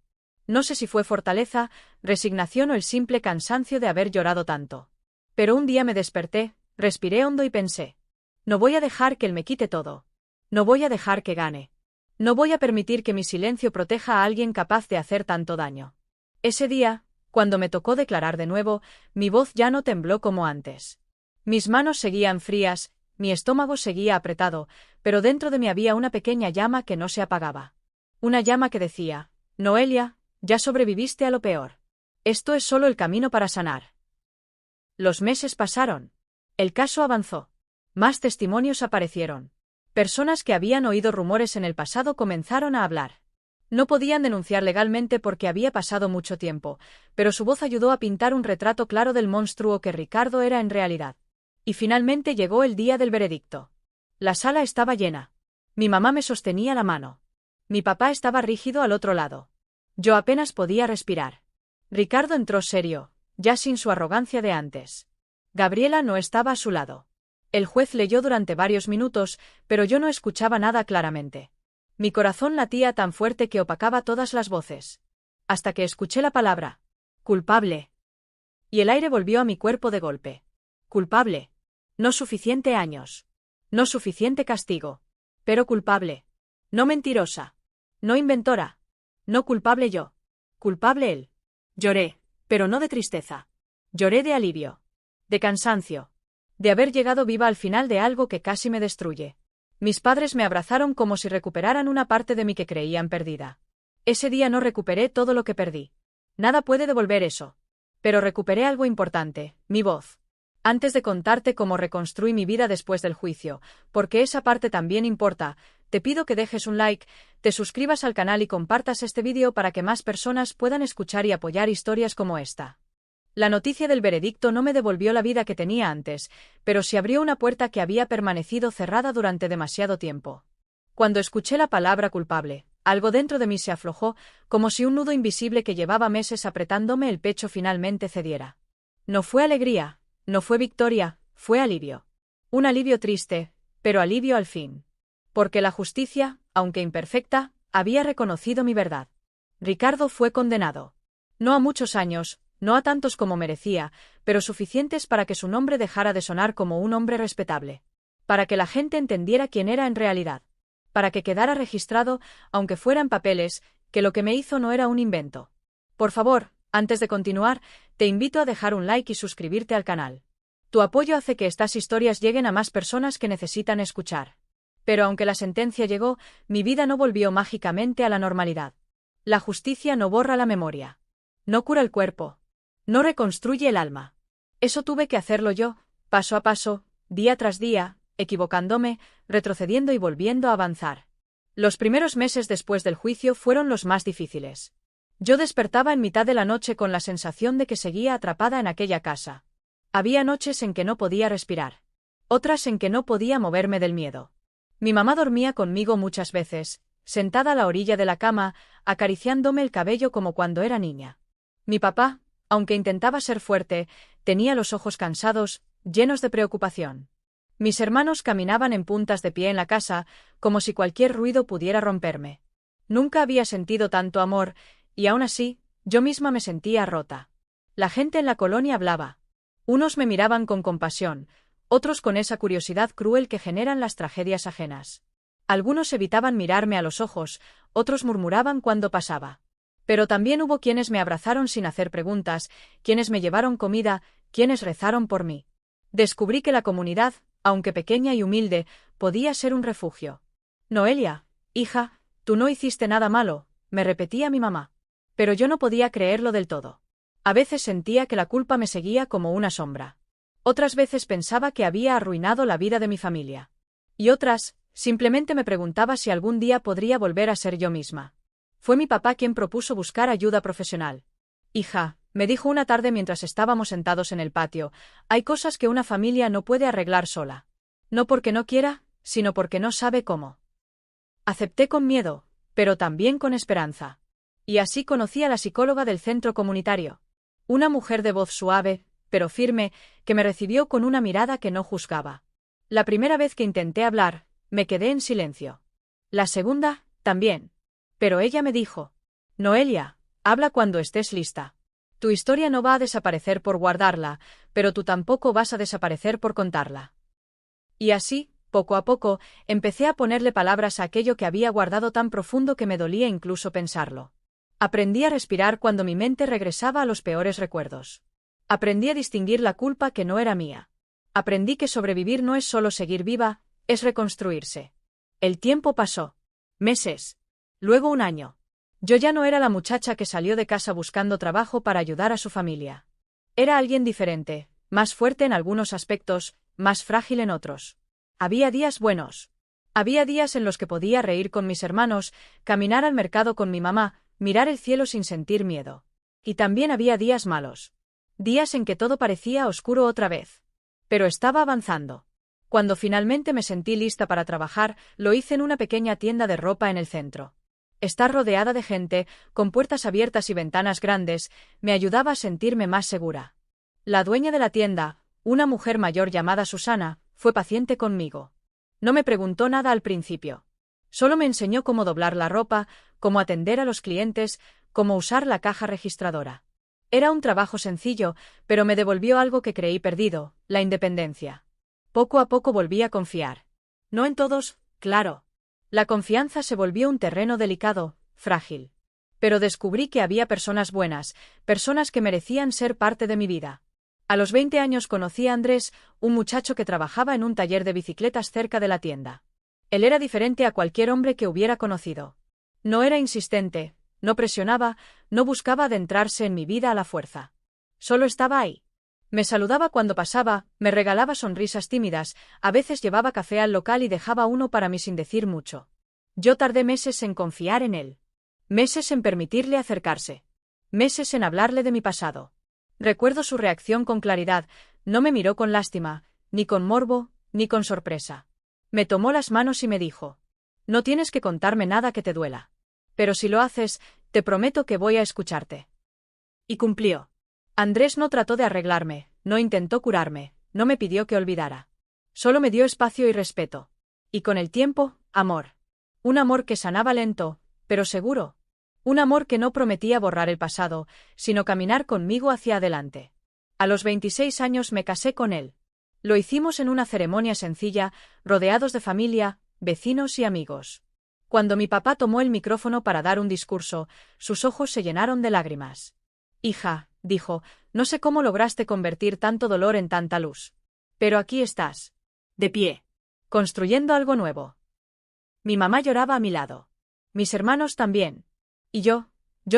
No sé si fue fortaleza, resignación o el simple cansancio de haber llorado tanto. Pero un día me desperté, respiré hondo y pensé: no voy a dejar que él me quite todo. No voy a dejar que gane. No voy a permitir que mi silencio proteja a alguien capaz de hacer tanto daño. Ese día, cuando me tocó declarar de nuevo, mi voz ya no tembló como antes. Mis manos seguían frías, mi estómago seguía apretado, pero dentro de mí había una pequeña llama que no se apagaba. Una llama que decía: Noelia, ya sobreviviste a lo peor. Esto es solo el camino para sanar. Los meses pasaron. El caso avanzó. Más testimonios aparecieron. Personas que habían oído rumores en el pasado comenzaron a hablar. No podían denunciar legalmente porque había pasado mucho tiempo, pero su voz ayudó a pintar un retrato claro del monstruo que Ricardo era en realidad. Y finalmente llegó el día del veredicto. La sala estaba llena. Mi mamá me sostenía la mano. Mi papá estaba rígido al otro lado. Yo apenas podía respirar. Ricardo entró serio, ya sin su arrogancia de antes. Gabriela no estaba a su lado. El juez leyó durante varios minutos, pero yo no escuchaba nada claramente. Mi corazón latía tan fuerte que opacaba todas las voces. Hasta que escuché la palabra: culpable. Y el aire volvió a mi cuerpo de golpe. Culpable. No suficiente años. No suficiente castigo. Pero culpable. No mentirosa. No inventora. No culpable yo. Culpable él. Lloré, pero no de tristeza. Lloré de alivio. De cansancio. De haber llegado viva al final de algo que casi me destruye. Mis padres me abrazaron como si recuperaran una parte de mí que creían perdida. Ese día no recuperé todo lo que perdí. Nada puede devolver eso. Pero recuperé algo importante: mi voz. Antes de contarte cómo reconstruí mi vida después del juicio, porque esa parte también importa, te pido que dejes un like, te suscribas al canal y compartas este vídeo para que más personas puedan escuchar y apoyar historias como esta. La noticia del veredicto no me devolvió la vida que tenía antes, pero sí abrió una puerta que había permanecido cerrada durante demasiado tiempo. Cuando escuché la palabra culpable, algo dentro de mí se aflojó, como si un nudo invisible que llevaba meses apretándome el pecho finalmente cediera. No fue alegría, no fue victoria, fue alivio. Un alivio triste, pero alivio al fin. Porque la justicia, aunque imperfecta, había reconocido mi verdad. Ricardo fue condenado. No a muchos años, no a tantos como merecía, pero suficientes para que su nombre dejara de sonar como un hombre respetable. Para que la gente entendiera quién era en realidad. Para que quedara registrado, aunque fuera en papeles, que lo que me hizo no era un invento. Por favor, antes de continuar, te invito a dejar un like y suscribirte al canal. Tu apoyo hace que estas historias lleguen a más personas que necesitan escuchar. Pero aunque la sentencia llegó, mi vida no volvió mágicamente a la normalidad. La justicia no borra la memoria. No cura el cuerpo. No reconstruye el alma. Eso tuve que hacerlo yo, paso a paso, día tras día, equivocándome, retrocediendo y volviendo a avanzar. Los primeros meses después del juicio fueron los más difíciles. Yo despertaba en mitad de la noche con la sensación de que seguía atrapada en aquella casa. Había noches en que no podía respirar. Otras en que no podía moverme del miedo. Mi mamá dormía conmigo muchas veces, sentada a la orilla de la cama, acariciándome el cabello como cuando era niña. Mi papá, aunque intentaba ser fuerte, tenía los ojos cansados, llenos de preocupación. Mis hermanos caminaban en puntas de pie en la casa, como si cualquier ruido pudiera romperme. Nunca había sentido tanto amor, y aún así, yo misma me sentía rota. La gente en la colonia hablaba. Unos me miraban con compasión, otros con esa curiosidad cruel que generan las tragedias ajenas. Algunos evitaban mirarme a los ojos, otros murmuraban cuando pasaba. Pero también hubo quienes me abrazaron sin hacer preguntas, quienes me llevaron comida, quienes rezaron por mí. Descubrí que la comunidad, aunque pequeña y humilde, podía ser un refugio. Noelia, hija, tú no hiciste nada malo, me repetía mi mamá. Pero yo no podía creerlo del todo. A veces sentía que la culpa me seguía como una sombra. Otras veces pensaba que había arruinado la vida de mi familia. Y otras, simplemente me preguntaba si algún día podría volver a ser yo misma. Fue mi papá quien propuso buscar ayuda profesional. Hija, me dijo una tarde mientras estábamos sentados en el patio, hay cosas que una familia no puede arreglar sola. No porque no quiera, sino porque no sabe cómo. Acepté con miedo, pero también con esperanza. Y así conocí a la psicóloga del centro comunitario. Una mujer de voz suave, pero firme, que me recibió con una mirada que no juzgaba. La primera vez que intenté hablar, me quedé en silencio. La segunda, también. Pero ella me dijo: Noelia, habla cuando estés lista. Tu historia no va a desaparecer por guardarla, pero tú tampoco vas a desaparecer por contarla. Y así, poco a poco, empecé a ponerle palabras a aquello que había guardado tan profundo que me dolía incluso pensarlo. Aprendí a respirar cuando mi mente regresaba a los peores recuerdos. Aprendí a distinguir la culpa que no era mía. Aprendí que sobrevivir no es solo seguir viva, es reconstruirse. El tiempo pasó. Meses. Luego un año. Yo ya no era la muchacha que salió de casa buscando trabajo para ayudar a su familia. Era alguien diferente, más fuerte en algunos aspectos, más frágil en otros. Había días buenos. Había días en los que podía reír con mis hermanos, caminar al mercado con mi mamá, mirar el cielo sin sentir miedo. Y también había días malos. Días en que todo parecía oscuro otra vez. Pero estaba avanzando. Cuando finalmente me sentí lista para trabajar, lo hice en una pequeña tienda de ropa en el centro. Estar rodeada de gente, con puertas abiertas y ventanas grandes, me ayudaba a sentirme más segura. La dueña de la tienda, una mujer mayor llamada Susana, fue paciente conmigo. No me preguntó nada al principio. Solo me enseñó cómo doblar la ropa, cómo atender a los clientes, cómo usar la caja registradora. Era un trabajo sencillo, pero me devolvió algo que creí perdido, la independencia. Poco a poco volví a confiar. No en todos, claro. La confianza se volvió un terreno delicado, frágil. Pero descubrí que había personas buenas, personas que merecían ser parte de mi vida. A los 20 años conocí a Andrés, un muchacho que trabajaba en un taller de bicicletas cerca de la tienda. Él era diferente a cualquier hombre que hubiera conocido. No era insistente, no presionaba, no buscaba adentrarse en mi vida a la fuerza. Solo estaba ahí. Me saludaba cuando pasaba, me regalaba sonrisas tímidas, a veces llevaba café al local y dejaba uno para mí sin decir mucho. Yo tardé meses en confiar en él. Meses en permitirle acercarse. Meses en hablarle de mi pasado. Recuerdo su reacción con claridad, no me miró con lástima, ni con morbo, ni con sorpresa. Me tomó las manos y me dijo: No tienes que contarme nada que te duela. Pero si lo haces, te prometo que voy a escucharte. Y cumplió. Andrés no trató de arreglarme, no intentó curarme, no me pidió que olvidara. Solo me dio espacio y respeto. Y con el tiempo, amor. Un amor que sanaba lento, pero seguro. Un amor que no prometía borrar el pasado, sino caminar conmigo hacia adelante. A los 26 años me casé con él. Lo hicimos en una ceremonia sencilla, rodeados de familia, vecinos y amigos. Cuando mi papá tomó el micrófono para dar un discurso, sus ojos se llenaron de lágrimas. Hija, dijo, no sé cómo lograste convertir tanto dolor en tanta luz. Pero aquí estás. De pie. Construyendo algo nuevo. Mi mamá lloraba a mi lado. Mis hermanos también. Y yo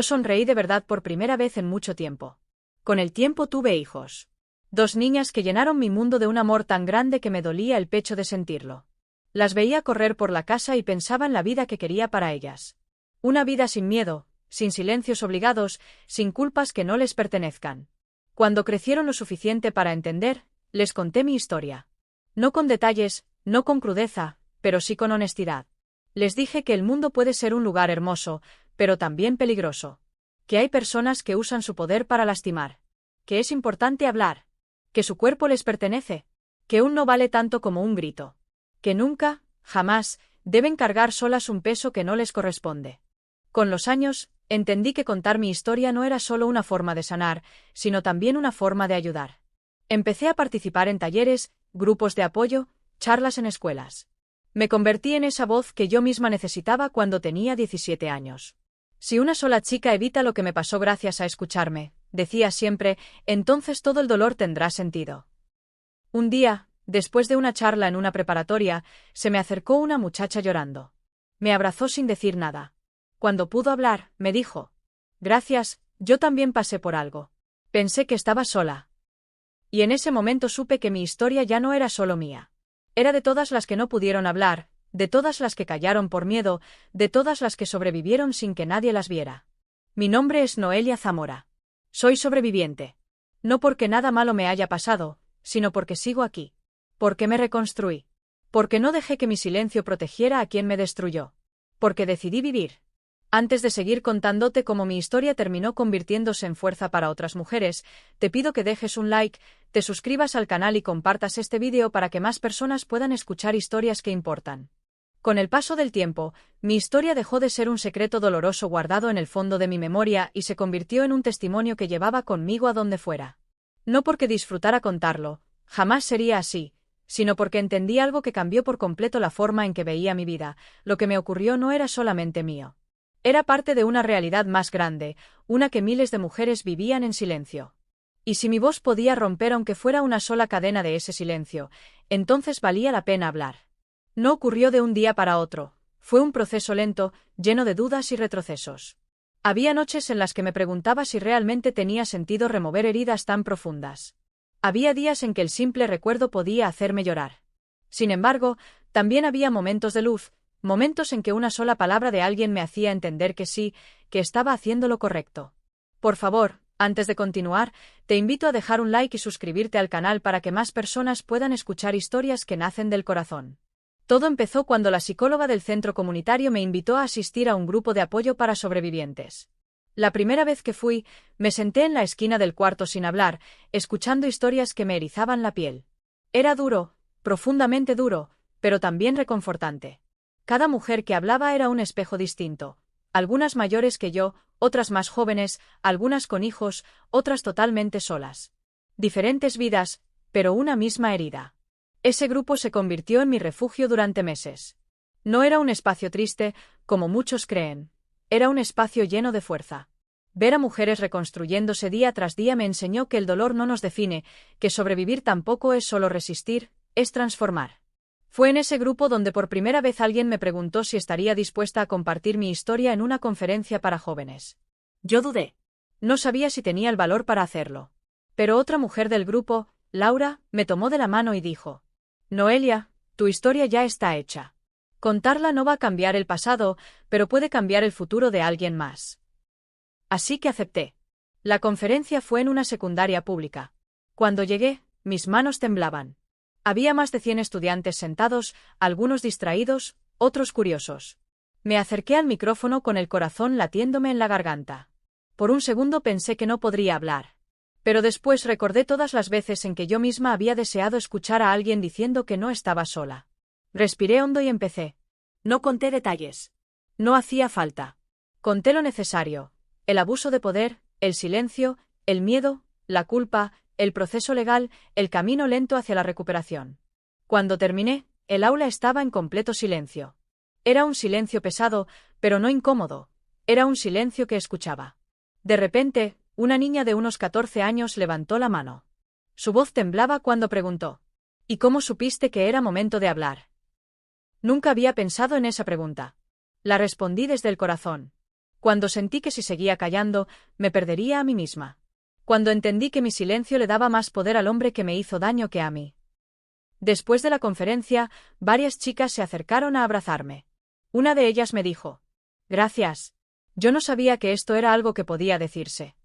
sonreí de verdad por primera vez en mucho tiempo. Con el tiempo tuve hijos. 2 niñas que llenaron mi mundo de un amor tan grande que me dolía el pecho de sentirlo. Las veía correr por la casa y pensaba en la vida que quería para ellas. Una vida sin miedo, sin silencios obligados, sin culpas que no les pertenezcan. Cuando crecieron lo suficiente para entender, les conté mi historia. No con detalles, no con crudeza, pero sí con honestidad. Les dije que el mundo puede ser un lugar hermoso, pero también peligroso. Que hay personas que usan su poder para lastimar. Que es importante hablar. Que su cuerpo les pertenece. Que un no vale tanto como un grito. Que nunca, jamás, deben cargar solas un peso que no les corresponde. Con los años, entendí que contar mi historia no era solo una forma de sanar, sino también una forma de ayudar. Empecé a participar en talleres, grupos de apoyo, charlas en escuelas. Me convertí en esa voz que yo misma necesitaba cuando tenía 17 años. Si una sola chica evita lo que me pasó gracias a escucharme, decía siempre, entonces todo el dolor tendrá sentido. Un día, después de una charla en una preparatoria, se me acercó una muchacha llorando. Me abrazó sin decir nada. Cuando pudo hablar, me dijo, gracias, yo también pasé por algo. Pensé que estaba sola. Y en ese momento supe que mi historia ya no era solo mía. Era de todas las que no pudieron hablar, de todas las que callaron por miedo, de todas las que sobrevivieron sin que nadie las viera. Mi nombre es Noelia Zamora. Soy sobreviviente. No porque nada malo me haya pasado, sino porque sigo aquí. Porque me reconstruí. Porque no dejé que mi silencio protegiera a quien me destruyó. Porque decidí vivir. Antes de seguir contándote cómo mi historia terminó convirtiéndose en fuerza para otras mujeres, te pido que dejes un like, te suscribas al canal y compartas este vídeo para que más personas puedan escuchar historias que importan. Con el paso del tiempo, mi historia dejó de ser un secreto doloroso guardado en el fondo de mi memoria y se convirtió en un testimonio que llevaba conmigo a donde fuera. No porque disfrutara contarlo, jamás sería así, sino porque entendí algo que cambió por completo la forma en que veía mi vida. Lo que me ocurrió no era solamente mío. Era parte de una realidad más grande, una que miles de mujeres vivían en silencio. Y si mi voz podía romper aunque fuera una sola cadena de ese silencio, entonces valía la pena hablar. No ocurrió de un día para otro, fue un proceso lento, lleno de dudas y retrocesos. Había noches en las que me preguntaba si realmente tenía sentido remover heridas tan profundas. Había días en que el simple recuerdo podía hacerme llorar. Sin embargo, también había momentos de luz, momentos en que una sola palabra de alguien me hacía entender que sí, que estaba haciendo lo correcto. Por favor, antes de continuar, te invito a dejar un like y suscribirte al canal para que más personas puedan escuchar historias que nacen del corazón. Todo empezó cuando la psicóloga del centro comunitario me invitó a asistir a un grupo de apoyo para sobrevivientes. La primera vez que fui, me senté en la esquina del cuarto sin hablar, escuchando historias que me erizaban la piel. Era duro, profundamente duro, pero también reconfortante. Cada mujer que hablaba era un espejo distinto, algunas mayores que yo, otras más jóvenes, algunas con hijos, otras totalmente solas. Diferentes vidas, pero una misma herida. Ese grupo se convirtió en mi refugio durante meses. No era un espacio triste, como muchos creen. Era un espacio lleno de fuerza. Ver a mujeres reconstruyéndose día tras día me enseñó que el dolor no nos define, que sobrevivir tampoco es solo resistir, es transformar. Fue en ese grupo donde por primera vez alguien me preguntó si estaría dispuesta a compartir mi historia en una conferencia para jóvenes. Yo dudé. No sabía si tenía el valor para hacerlo. Pero otra mujer del grupo, Laura, me tomó de la mano y dijo: Noelia, tu historia ya está hecha. Contarla no va a cambiar el pasado, pero puede cambiar el futuro de alguien más. Así que acepté. La conferencia fue en una secundaria pública. Cuando llegué, mis manos temblaban. Había más de 100 estudiantes sentados, algunos distraídos, otros curiosos. Me acerqué al micrófono con el corazón latiéndome en la garganta. Por un segundo pensé que no podría hablar. Pero después recordé todas las veces en que yo misma había deseado escuchar a alguien diciendo que no estaba sola. Respiré hondo y empecé. No conté detalles. No hacía falta. Conté lo necesario: el abuso de poder, el silencio, el miedo, la culpa, el proceso legal, el camino lento hacia la recuperación. Cuando terminé, el aula estaba en completo silencio. Era un silencio pesado, pero no incómodo. Era un silencio que escuchaba. De repente, una niña de unos 14 años levantó la mano. Su voz temblaba cuando preguntó: ¿Y cómo supiste que era momento de hablar? Nunca había pensado en esa pregunta. La respondí desde el corazón. Cuando sentí que si seguía callando, me perdería a mí misma. Cuando entendí que mi silencio le daba más poder al hombre que me hizo daño que a mí. Después de la conferencia, varias chicas se acercaron a abrazarme. Una de ellas me dijo: Gracias. Yo no sabía que esto era algo que podía decirse.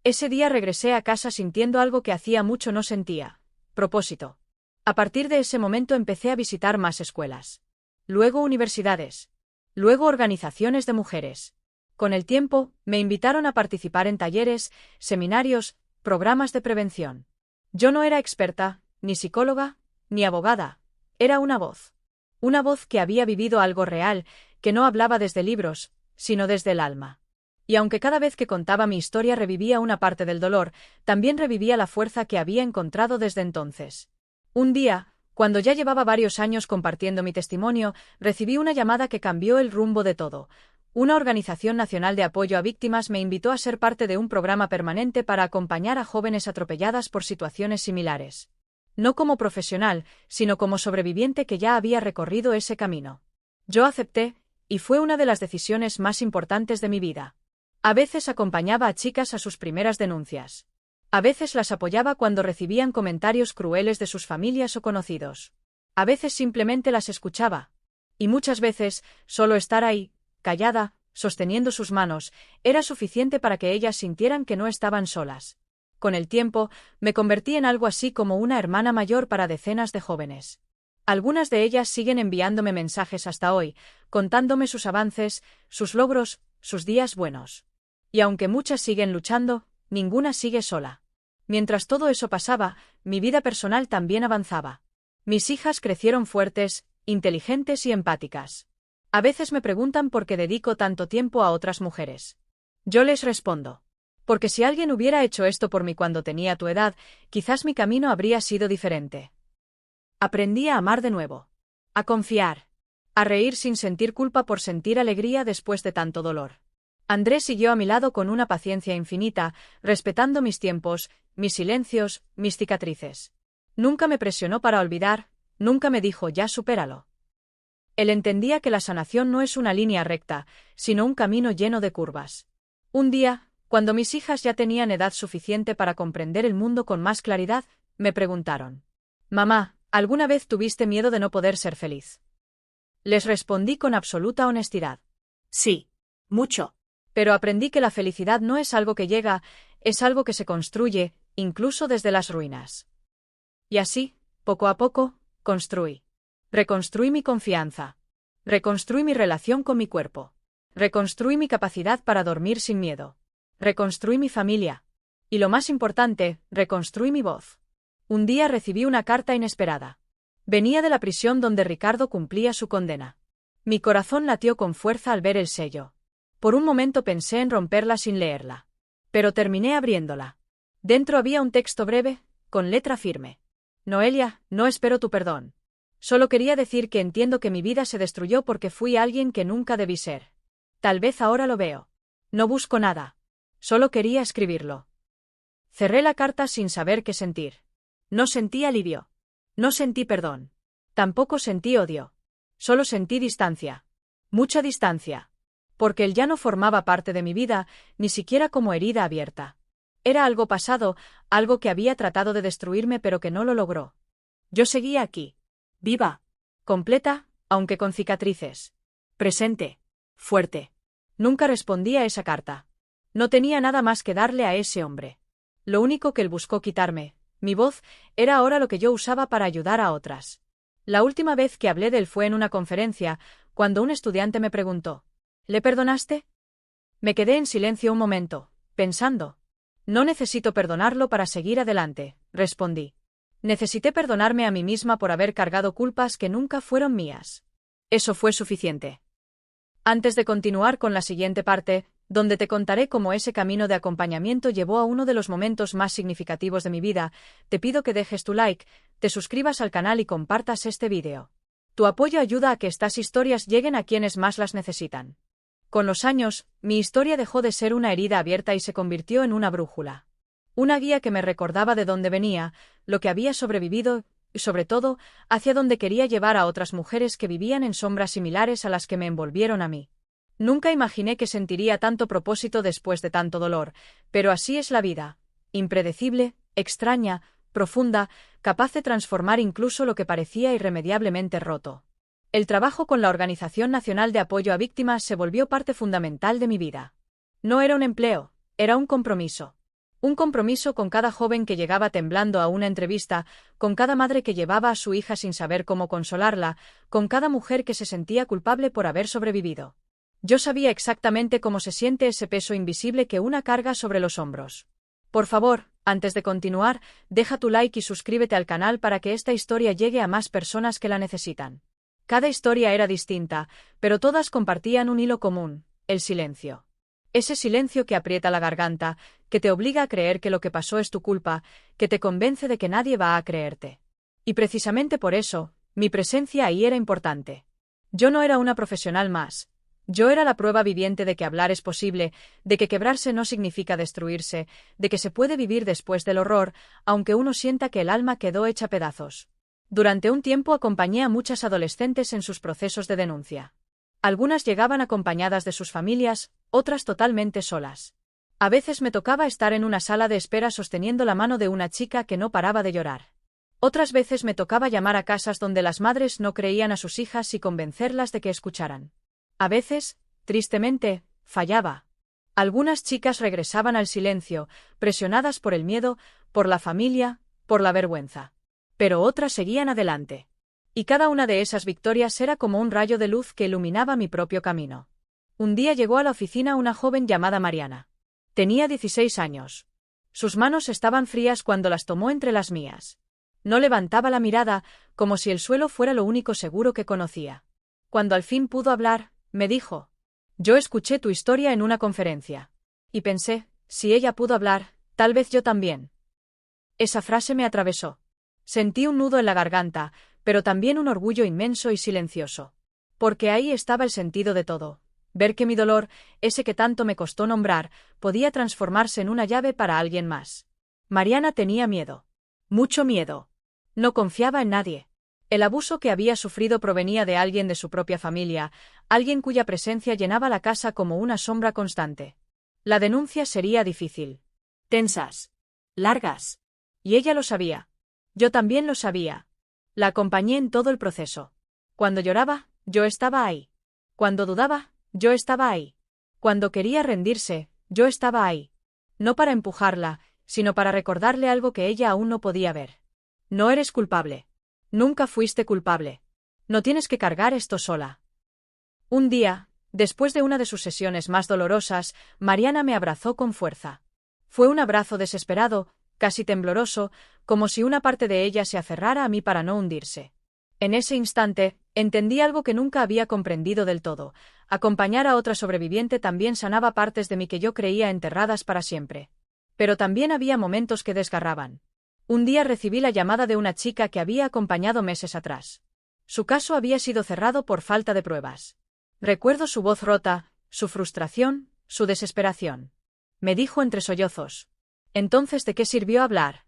Ese día regresé a casa sintiendo algo que hacía mucho no sentía: propósito. A partir de ese momento empecé a visitar más escuelas. Luego universidades. Luego organizaciones de mujeres. Con el tiempo, me invitaron a participar en talleres, seminarios, programas de prevención. Yo no era experta, ni psicóloga, ni abogada. Era una voz. Una voz que había vivido algo real, que no hablaba desde libros, sino desde el alma. Y aunque cada vez que contaba mi historia revivía una parte del dolor, también revivía la fuerza que había encontrado desde entonces. Un día, cuando ya llevaba varios años compartiendo mi testimonio, recibí una llamada que cambió el rumbo de todo. Una organización nacional de apoyo a víctimas me invitó a ser parte de un programa permanente para acompañar a jóvenes atropelladas por situaciones similares. No como profesional, sino como sobreviviente que ya había recorrido ese camino. Yo acepté, y fue una de las decisiones más importantes de mi vida. A veces acompañaba a chicas a sus primeras denuncias. A veces las apoyaba cuando recibían comentarios crueles de sus familias o conocidos. A veces simplemente las escuchaba. Y muchas veces, solo estar ahí, callada, sosteniendo sus manos, era suficiente para que ellas sintieran que no estaban solas. Con el tiempo, me convertí en algo así como una hermana mayor para decenas de jóvenes. Algunas de ellas siguen enviándome mensajes hasta hoy, contándome sus avances, sus logros, sus días buenos. Y aunque muchas siguen luchando, ninguna sigue sola. Mientras todo eso pasaba, mi vida personal también avanzaba. Mis hijas crecieron fuertes, inteligentes y empáticas. A veces me preguntan por qué dedico tanto tiempo a otras mujeres. Yo les respondo: porque si alguien hubiera hecho esto por mí cuando tenía tu edad, quizás mi camino habría sido diferente. Aprendí a amar de nuevo. A confiar. A reír sin sentir culpa por sentir alegría después de tanto dolor. Andrés siguió a mi lado con una paciencia infinita, respetando mis tiempos, mis silencios, mis cicatrices. Nunca me presionó para olvidar, nunca me dijo ya supéralo. Él entendía que la sanación no es una línea recta, sino un camino lleno de curvas. Un día, cuando mis hijas ya tenían edad suficiente para comprender el mundo con más claridad, me preguntaron: «Mamá, ¿alguna vez tuviste miedo de no poder ser feliz?». Les respondí con absoluta honestidad: «Sí, mucho. Pero aprendí que la felicidad no es algo que llega, es algo que se construye, incluso desde las ruinas». Y así, poco a poco, construí. Reconstruí mi confianza. Reconstruí mi relación con mi cuerpo. Reconstruí mi capacidad para dormir sin miedo. Reconstruí mi familia. Y lo más importante, reconstruí mi voz. Un día recibí una carta inesperada. Venía de la prisión donde Ricardo cumplía su condena. Mi corazón latió con fuerza al ver el sello. Por un momento pensé en romperla sin leerla. Pero terminé abriéndola. Dentro había un texto breve, con letra firme. «Noelia, no espero tu perdón. Solo quería decir que entiendo que mi vida se destruyó porque fui alguien que nunca debí ser. Tal vez ahora lo veo. No busco nada. Solo quería escribirlo». Cerré la carta sin saber qué sentir. No sentí alivio. No sentí perdón. Tampoco sentí odio. Solo sentí distancia. Mucha distancia. Porque él ya no formaba parte de mi vida, ni siquiera como herida abierta. Era algo pasado, algo que había tratado de destruirme pero que no lo logró. Yo seguía aquí. Viva. Completa, aunque con cicatrices. Presente. Fuerte. Nunca respondí a esa carta. No tenía nada más que darle a ese hombre. Lo único que él buscó quitarme, mi voz, era ahora lo que yo usaba para ayudar a otras. La última vez que hablé de él fue en una conferencia, cuando un estudiante me preguntó: «¿Le perdonaste?». Me quedé en silencio un momento, pensando. «No necesito perdonarlo para seguir adelante», respondí. Necesité perdonarme a mí misma por haber cargado culpas que nunca fueron mías. Eso fue suficiente. Antes de continuar con la siguiente parte, donde te contaré cómo ese camino de acompañamiento llevó a uno de los momentos más significativos de mi vida, te pido que dejes tu like, te suscribas al canal y compartas este vídeo. Tu apoyo ayuda a que estas historias lleguen a quienes más las necesitan. Con los años, mi historia dejó de ser una herida abierta y se convirtió en una brújula. Una guía que me recordaba de dónde venía, lo que había sobrevivido y, sobre todo, hacia dónde quería llevar a otras mujeres que vivían en sombras similares a las que me envolvieron a mí. Nunca imaginé que sentiría tanto propósito después de tanto dolor, pero así es la vida, impredecible, extraña, profunda, capaz de transformar incluso lo que parecía irremediablemente roto. El trabajo con la Organización Nacional de Apoyo a Víctimas se volvió parte fundamental de mi vida. No era un empleo, era un compromiso. Un compromiso con cada joven que llegaba temblando a una entrevista, con cada madre que llevaba a su hija sin saber cómo consolarla, con cada mujer que se sentía culpable por haber sobrevivido. Yo sabía exactamente cómo se siente ese peso invisible que una carga sobre los hombros. Por favor, antes de continuar, deja tu like y suscríbete al canal para que esta historia llegue a más personas que la necesitan. Cada historia era distinta, pero todas compartían un hilo común: el silencio. Ese silencio que aprieta la garganta, que te obliga a creer que lo que pasó es tu culpa, que te convence de que nadie va a creerte. Y precisamente por eso, mi presencia ahí era importante. Yo no era una profesional más. Yo era la prueba viviente de que hablar es posible, de que quebrarse no significa destruirse, de que se puede vivir después del horror, aunque uno sienta que el alma quedó hecha pedazos. Durante un tiempo acompañé a muchas adolescentes en sus procesos de denuncia. Algunas llegaban acompañadas de sus familias, otras totalmente solas. A veces me tocaba estar en una sala de espera sosteniendo la mano de una chica que no paraba de llorar. Otras veces me tocaba llamar a casas donde las madres no creían a sus hijas y convencerlas de que escucharan. A veces, tristemente, fallaba. Algunas chicas regresaban al silencio, presionadas por el miedo, por la familia, por la vergüenza. Pero otras seguían adelante. Y cada una de esas victorias era como un rayo de luz que iluminaba mi propio camino. Un día llegó a la oficina una joven llamada Mariana. Tenía 16 años. Sus manos estaban frías cuando las tomó entre las mías. No levantaba la mirada, como si el suelo fuera lo único seguro que conocía. Cuando al fin pudo hablar, me dijo: «Yo escuché tu historia en una conferencia. Y pensé, si ella pudo hablar, tal vez yo también». Esa frase me atravesó. Sentí un nudo en la garganta, pero también un orgullo inmenso y silencioso. Porque ahí estaba el sentido de todo. Ver que mi dolor, ese que tanto me costó nombrar, podía transformarse en una llave para alguien más. Mariana tenía miedo. Mucho miedo. No confiaba en nadie. El abuso que había sufrido provenía de alguien de su propia familia, alguien cuya presencia llenaba la casa como una sombra constante. La denuncia sería difícil. Tensas. Largas. Y ella lo sabía. Yo también lo sabía. La acompañé en todo el proceso. Cuando lloraba, yo estaba ahí. Cuando dudaba, yo estaba ahí. Cuando quería rendirse, yo estaba ahí. No para empujarla, sino para recordarle algo que ella aún no podía ver. No eres culpable. Nunca fuiste culpable. No tienes que cargar esto sola. Un día, después de una de sus sesiones más dolorosas, Mariana me abrazó con fuerza. Fue un abrazo desesperado, casi tembloroso, como si una parte de ella se aferrara a mí para no hundirse. En ese instante, entendí algo que nunca había comprendido del todo: acompañar a otra sobreviviente también sanaba partes de mí que yo creía enterradas para siempre. Pero también había momentos que desgarraban. Un día recibí la llamada de una chica que había acompañado meses atrás. Su caso había sido cerrado por falta de pruebas. Recuerdo su voz rota, su frustración, su desesperación. Me dijo entre sollozos: «¿Entonces de qué sirvió hablar?».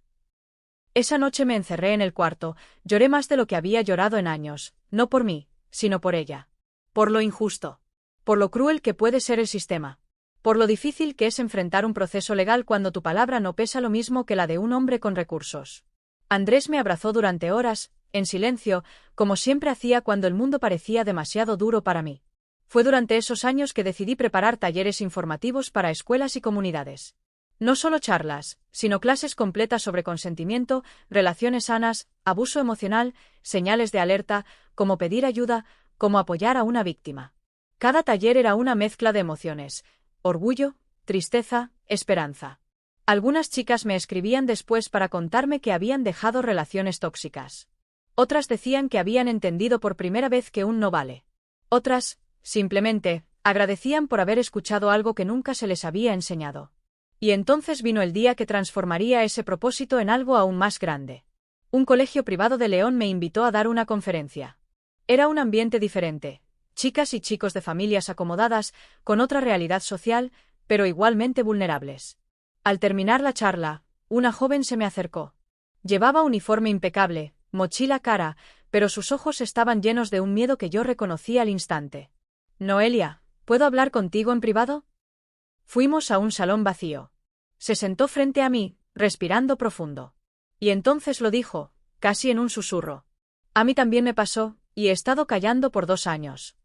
Esa noche me encerré en el cuarto, lloré más de lo que había llorado en años, no por mí, sino por ella. Por lo injusto. Por lo cruel que puede ser el sistema. Por lo difícil que es enfrentar un proceso legal cuando tu palabra no pesa lo mismo que la de un hombre con recursos. Andrés me abrazó durante horas, en silencio, como siempre hacía cuando el mundo parecía demasiado duro para mí. Fue durante esos años que decidí preparar talleres informativos para escuelas y comunidades. No solo charlas, sino clases completas sobre consentimiento, relaciones sanas, abuso emocional, señales de alerta, cómo pedir ayuda, cómo apoyar a una víctima. Cada taller era una mezcla de emociones: orgullo, tristeza, esperanza. Algunas chicas me escribían después para contarme que habían dejado relaciones tóxicas. Otras decían que habían entendido por primera vez que un no vale. Otras, simplemente, agradecían por haber escuchado algo que nunca se les había enseñado. Y entonces vino el día que transformaría ese propósito en algo aún más grande. Un colegio privado de León me invitó a dar una conferencia. Era un ambiente diferente. Chicas y chicos de familias acomodadas, con otra realidad social, pero igualmente vulnerables. Al terminar la charla, una joven se me acercó. Llevaba uniforme impecable, mochila cara, pero sus ojos estaban llenos de un miedo que yo reconocí al instante. «Noelia, ¿puedo hablar contigo en privado?». Fuimos a un salón vacío. Se sentó frente a mí, respirando profundo. Y entonces lo dijo, casi en un susurro: «A mí también me pasó, y he estado callando por 2 años».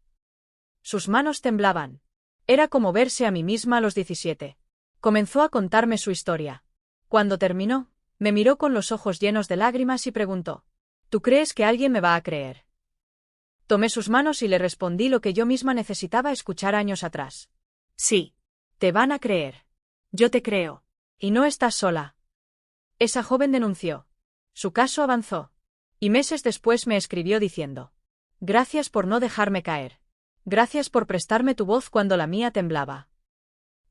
Sus manos temblaban. Era como verse a mí misma a los 17. Comenzó a contarme su historia. Cuando terminó, me miró con los ojos llenos de lágrimas y preguntó: «¿Tú crees que alguien me va a creer?». Tomé sus manos y le respondí lo que yo misma necesitaba escuchar años atrás. «Sí. Te van a creer. Yo te creo. Y no estás sola. Esa joven denunció. Su caso avanzó. Y meses después me escribió diciendo: gracias por no dejarme caer. Gracias por prestarme tu voz cuando la mía temblaba.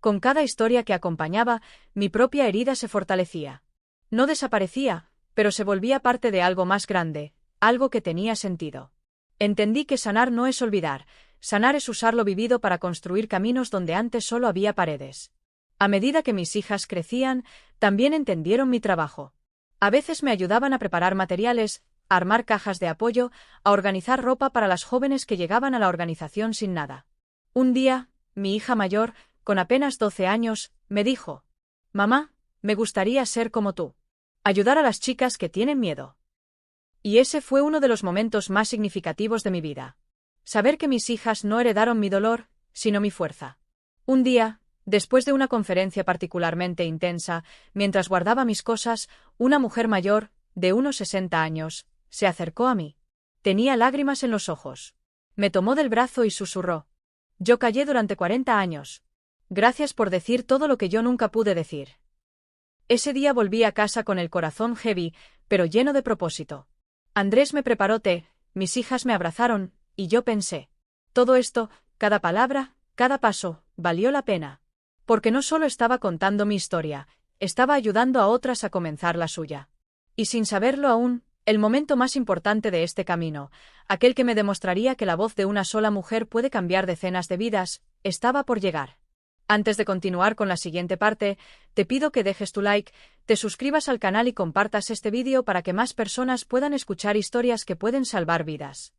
Con cada historia que acompañaba, mi propia herida se fortalecía. No desaparecía, pero se volvía parte de algo más grande, algo que tenía sentido. Entendí que sanar no es olvidar, sanar es usar lo vivido para construir caminos donde antes solo había paredes. A medida que mis hijas crecían, también entendieron mi trabajo. A veces me ayudaban a preparar materiales, a armar cajas de apoyo, a organizar ropa para las jóvenes que llegaban a la organización sin nada. Un día, mi hija mayor, con apenas 12 años, me dijo: mamá, me gustaría ser como tú. Ayudar a las chicas que tienen miedo. Y ese fue uno de los momentos más significativos de mi vida. Saber que mis hijas no heredaron mi dolor, sino mi fuerza. Un día, después de una conferencia particularmente intensa, mientras guardaba mis cosas, una mujer mayor, de unos 60 años, se acercó a mí. Tenía lágrimas en los ojos. Me tomó del brazo y susurró: yo callé durante 40 años. Gracias por decir todo lo que yo nunca pude decir. Ese día volví a casa con el corazón heavy, pero lleno de propósito. Andrés me preparó té, mis hijas me abrazaron, y yo pensé: todo esto, cada palabra, cada paso, valió la pena. Porque no solo estaba contando mi historia, estaba ayudando a otras a comenzar la suya. Y sin saberlo aún, el momento más importante de este camino, aquel que me demostraría que la voz de una sola mujer puede cambiar decenas de vidas, estaba por llegar. Antes de continuar con la siguiente parte, te pido que dejes tu like, te suscribas al canal y compartas este vídeo para que más personas puedan escuchar historias que pueden salvar vidas.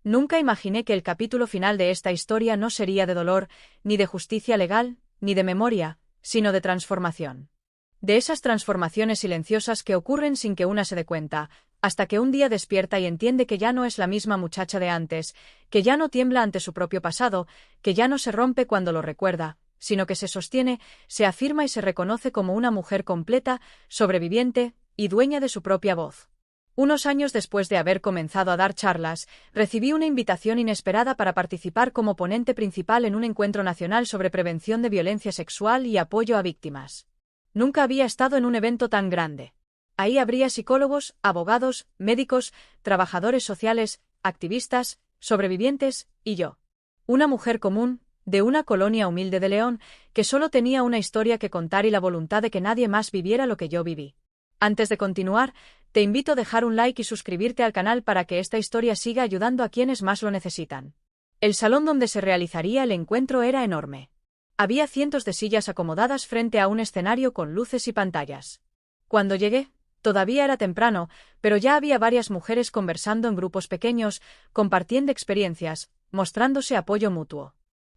Nunca imaginé que el capítulo final de esta historia no sería de dolor, ni de justicia legal, ni de memoria, sino de transformación. De esas transformaciones silenciosas que ocurren sin que una se dé cuenta, hasta que un día despierta y entiende que ya no es la misma muchacha de antes, que ya no tiembla ante su propio pasado, que ya no se rompe cuando lo recuerda, sino que se sostiene, se afirma y se reconoce como una mujer completa, sobreviviente y dueña de su propia voz. Unos años después de haber comenzado a dar charlas, recibí una invitación inesperada para participar como ponente principal en un encuentro nacional sobre prevención de violencia sexual y apoyo a víctimas. Nunca había estado en un evento tan grande. Ahí habría psicólogos, abogados, médicos, trabajadores sociales, activistas, sobrevivientes, y yo. Una mujer común, de una colonia humilde de León, que solo tenía una historia que contar y la voluntad de que nadie más viviera lo que yo viví. Antes de continuar, te invito a dejar un like y suscribirte al canal para que esta historia siga ayudando a quienes más lo necesitan. El salón donde se realizaría el encuentro era enorme. Había cientos de sillas acomodadas frente a un escenario con luces y pantallas. Cuando llegué, todavía era temprano, pero ya había varias mujeres conversando en grupos pequeños, compartiendo experiencias, mostrándose apoyo mutuo.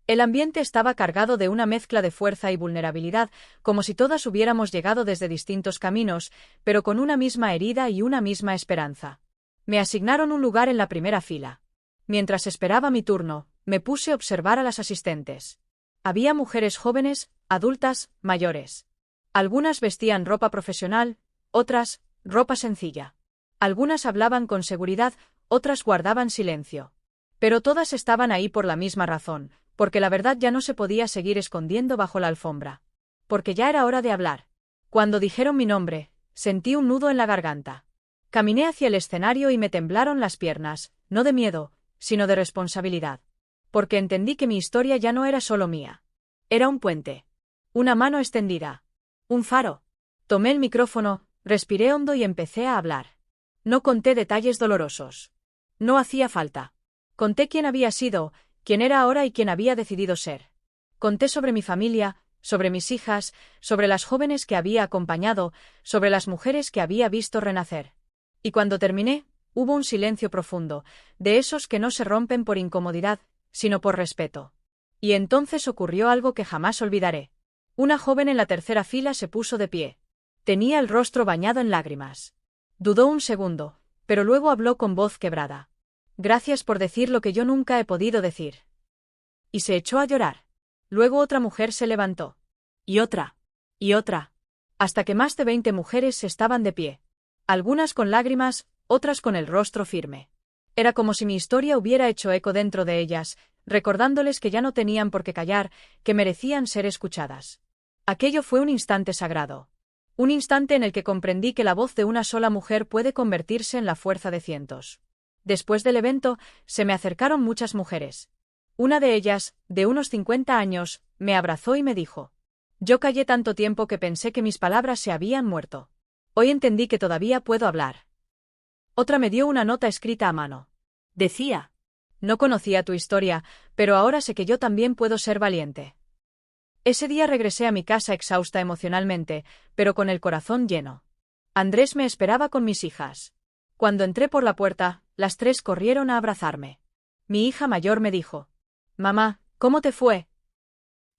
El ambiente estaba cargado de una mezcla de fuerza y vulnerabilidad, como si todas hubiéramos llegado desde distintos caminos, pero con una misma herida y una misma esperanza. Me asignaron un lugar en la primera fila. Mientras esperaba mi turno, me puse a observar a las asistentes. Había mujeres jóvenes, adultas, mayores. Algunas vestían ropa profesional, otras, ropa sencilla. Algunas hablaban con seguridad, otras guardaban silencio. Pero todas estaban ahí por la misma razón, porque la verdad ya no se podía seguir escondiendo bajo la alfombra. Porque ya era hora de hablar. Cuando dijeron mi nombre, sentí un nudo en la garganta. Caminé hacia el escenario y me temblaron las piernas, no de miedo, sino de responsabilidad. Porque entendí que mi historia ya no era solo mía. Era un puente. Una mano extendida. Un faro. Tomé el micrófono, respiré hondo y empecé a hablar. No conté detalles dolorosos. No hacía falta. Conté quién había sido, quién era ahora y quién había decidido ser. Conté sobre mi familia, sobre mis hijas, sobre las jóvenes que había acompañado, sobre las mujeres que había visto renacer. Y cuando terminé, hubo un silencio profundo, de esos que no se rompen por incomodidad, sino por respeto. Y entonces ocurrió algo que jamás olvidaré. Una joven en la tercera fila se puso de pie. Tenía el rostro bañado en lágrimas. Dudó un segundo, pero luego habló con voz quebrada. Gracias por decir lo que yo nunca he podido decir. Y se echó a llorar. Luego otra mujer se levantó. Y otra. Y otra. Hasta que más de 20 mujeres estaban de pie. Algunas con lágrimas, otras con el rostro firme. Era como si mi historia hubiera hecho eco dentro de ellas, recordándoles que ya no tenían por qué callar, que merecían ser escuchadas. Aquello fue un instante sagrado. Un instante en el que comprendí que la voz de una sola mujer puede convertirse en la fuerza de cientos. Después del evento, se me acercaron muchas mujeres. Una de ellas, de unos 50 años, me abrazó y me dijo. Yo callé tanto tiempo que pensé que mis palabras se habían muerto. Hoy entendí que todavía puedo hablar. Otra me dio una nota escrita a mano. Decía. No conocía tu historia, pero ahora sé que yo también puedo ser valiente. Ese día regresé a mi casa exhausta emocionalmente, pero con el corazón lleno. Andrés me esperaba con mis hijas. Cuando entré por la puerta, las tres corrieron a abrazarme. Mi hija mayor me dijo. Mamá, ¿cómo te fue?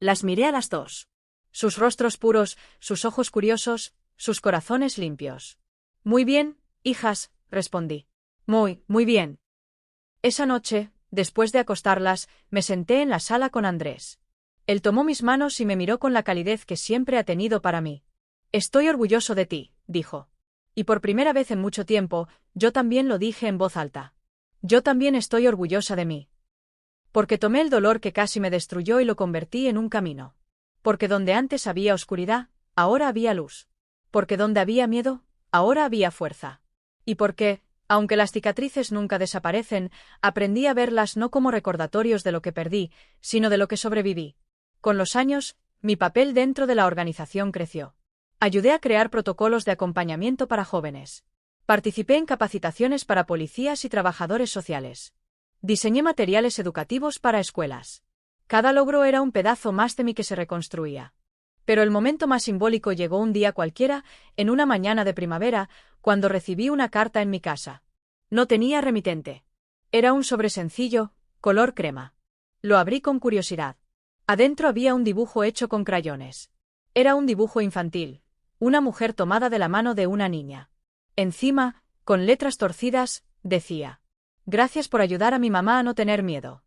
Las miré a las dos. Sus rostros puros, sus ojos curiosos, sus corazones limpios. Muy bien, hijas, respondí. Muy bien. Esa noche, después de acostarlas, me senté en la sala con Andrés. Él tomó mis manos y me miró con la calidez que siempre ha tenido para mí. Estoy orgulloso de ti, dijo. Y por primera vez en mucho tiempo, yo también lo dije en voz alta. Yo también estoy orgullosa de mí. Porque tomé el dolor que casi me destruyó y lo convertí en un camino. Porque donde antes había oscuridad, ahora había luz. Porque donde había miedo, ahora había fuerza. Y porque, aunque las cicatrices nunca desaparecen, aprendí a verlas no como recordatorios de lo que perdí, sino de lo que sobreviví. Con los años, mi papel dentro de la organización creció. Ayudé a crear protocolos de acompañamiento para jóvenes. Participé en capacitaciones para policías y trabajadores sociales. Diseñé materiales educativos para escuelas. Cada logro era un pedazo más de mí que se reconstruía. Pero el momento más simbólico llegó un día cualquiera, en una mañana de primavera, cuando recibí una carta en mi casa. No tenía remitente. Era un sobre sencillo, color crema. Lo abrí con curiosidad. Adentro había un dibujo hecho con crayones. Era un dibujo infantil, una mujer tomada de la mano de una niña. Encima, con letras torcidas, decía: Gracias por ayudar a mi mamá a no tener miedo.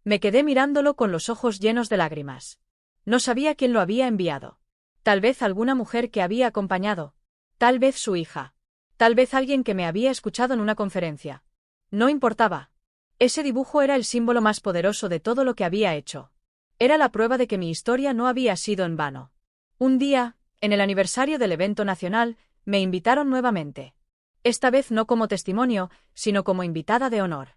Me quedé mirándolo con los ojos llenos de lágrimas. No sabía quién lo había enviado. Tal vez alguna mujer que había acompañado. Tal vez su hija. Tal vez alguien que me había escuchado en una conferencia. No importaba. Ese dibujo era el símbolo más poderoso de todo lo que había hecho. Era la prueba de que mi historia no había sido en vano. Un día, en el aniversario del evento nacional, me invitaron nuevamente. Esta vez no como testimonio, sino como invitada de honor.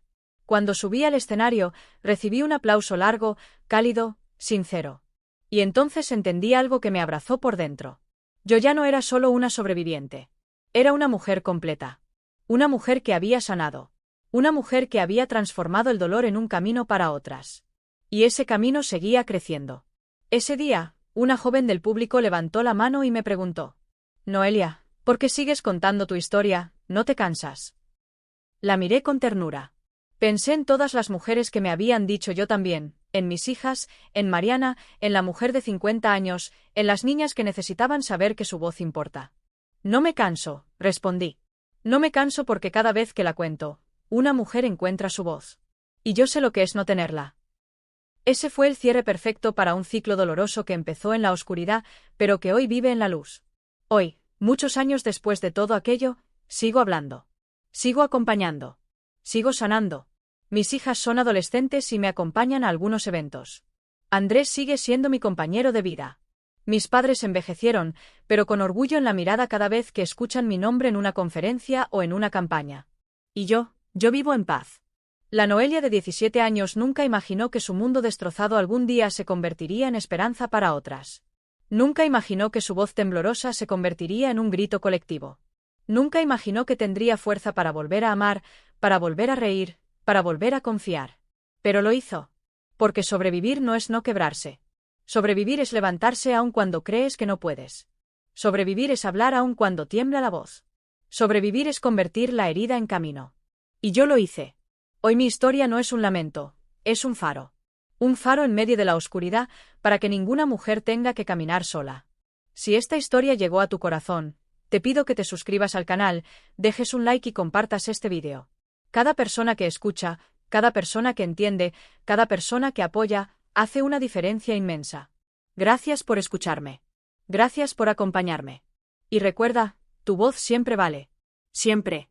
Cuando subí al escenario, recibí un aplauso largo, cálido, sincero. Y entonces entendí algo que me abrazó por dentro. Yo ya no era solo una sobreviviente. Era una mujer completa. Una mujer que había sanado. Una mujer que había transformado el dolor en un camino para otras. Y ese camino seguía creciendo. Ese día, una joven del público levantó la mano y me preguntó: Noelia, ¿por qué sigues contando tu historia? ¿No te cansas? La miré con ternura. Pensé en todas las mujeres que me habían dicho yo también, en mis hijas, en Mariana, en la mujer de 50 años, en las niñas que necesitaban saber que su voz importa. No me canso, respondí. No me canso porque cada vez que la cuento, una mujer encuentra su voz. Y yo sé lo que es no tenerla. Ese fue el cierre perfecto para un ciclo doloroso que empezó en la oscuridad, pero que hoy vive en la luz. Hoy, muchos años después de todo aquello, sigo hablando. Sigo acompañando. Sigo sanando. Mis hijas son adolescentes y me acompañan a algunos eventos. Andrés sigue siendo mi compañero de vida. Mis padres envejecieron, pero con orgullo en la mirada cada vez que escuchan mi nombre en una conferencia o en una campaña. Y yo vivo en paz. La Noelia de 17 años nunca imaginó que su mundo destrozado algún día se convertiría en esperanza para otras. Nunca imaginó que su voz temblorosa se convertiría en un grito colectivo. Nunca imaginó que tendría fuerza para volver a amar, para volver a reír, para volver a confiar. Pero lo hizo. Porque sobrevivir no es no quebrarse. Sobrevivir es levantarse aun cuando crees que no puedes. Sobrevivir es hablar aun cuando tiembla la voz. Sobrevivir es convertir la herida en camino. Y yo lo hice. Hoy mi historia no es un lamento, es un faro. Un faro en medio de la oscuridad, para que ninguna mujer tenga que caminar sola. Si esta historia llegó a tu corazón, te pido que te suscribas al canal, dejes un like y compartas este vídeo. Cada persona que escucha, cada persona que entiende, cada persona que apoya, hace una diferencia inmensa. Gracias por escucharme. Gracias por acompañarme. Y recuerda, tu voz siempre vale. Siempre.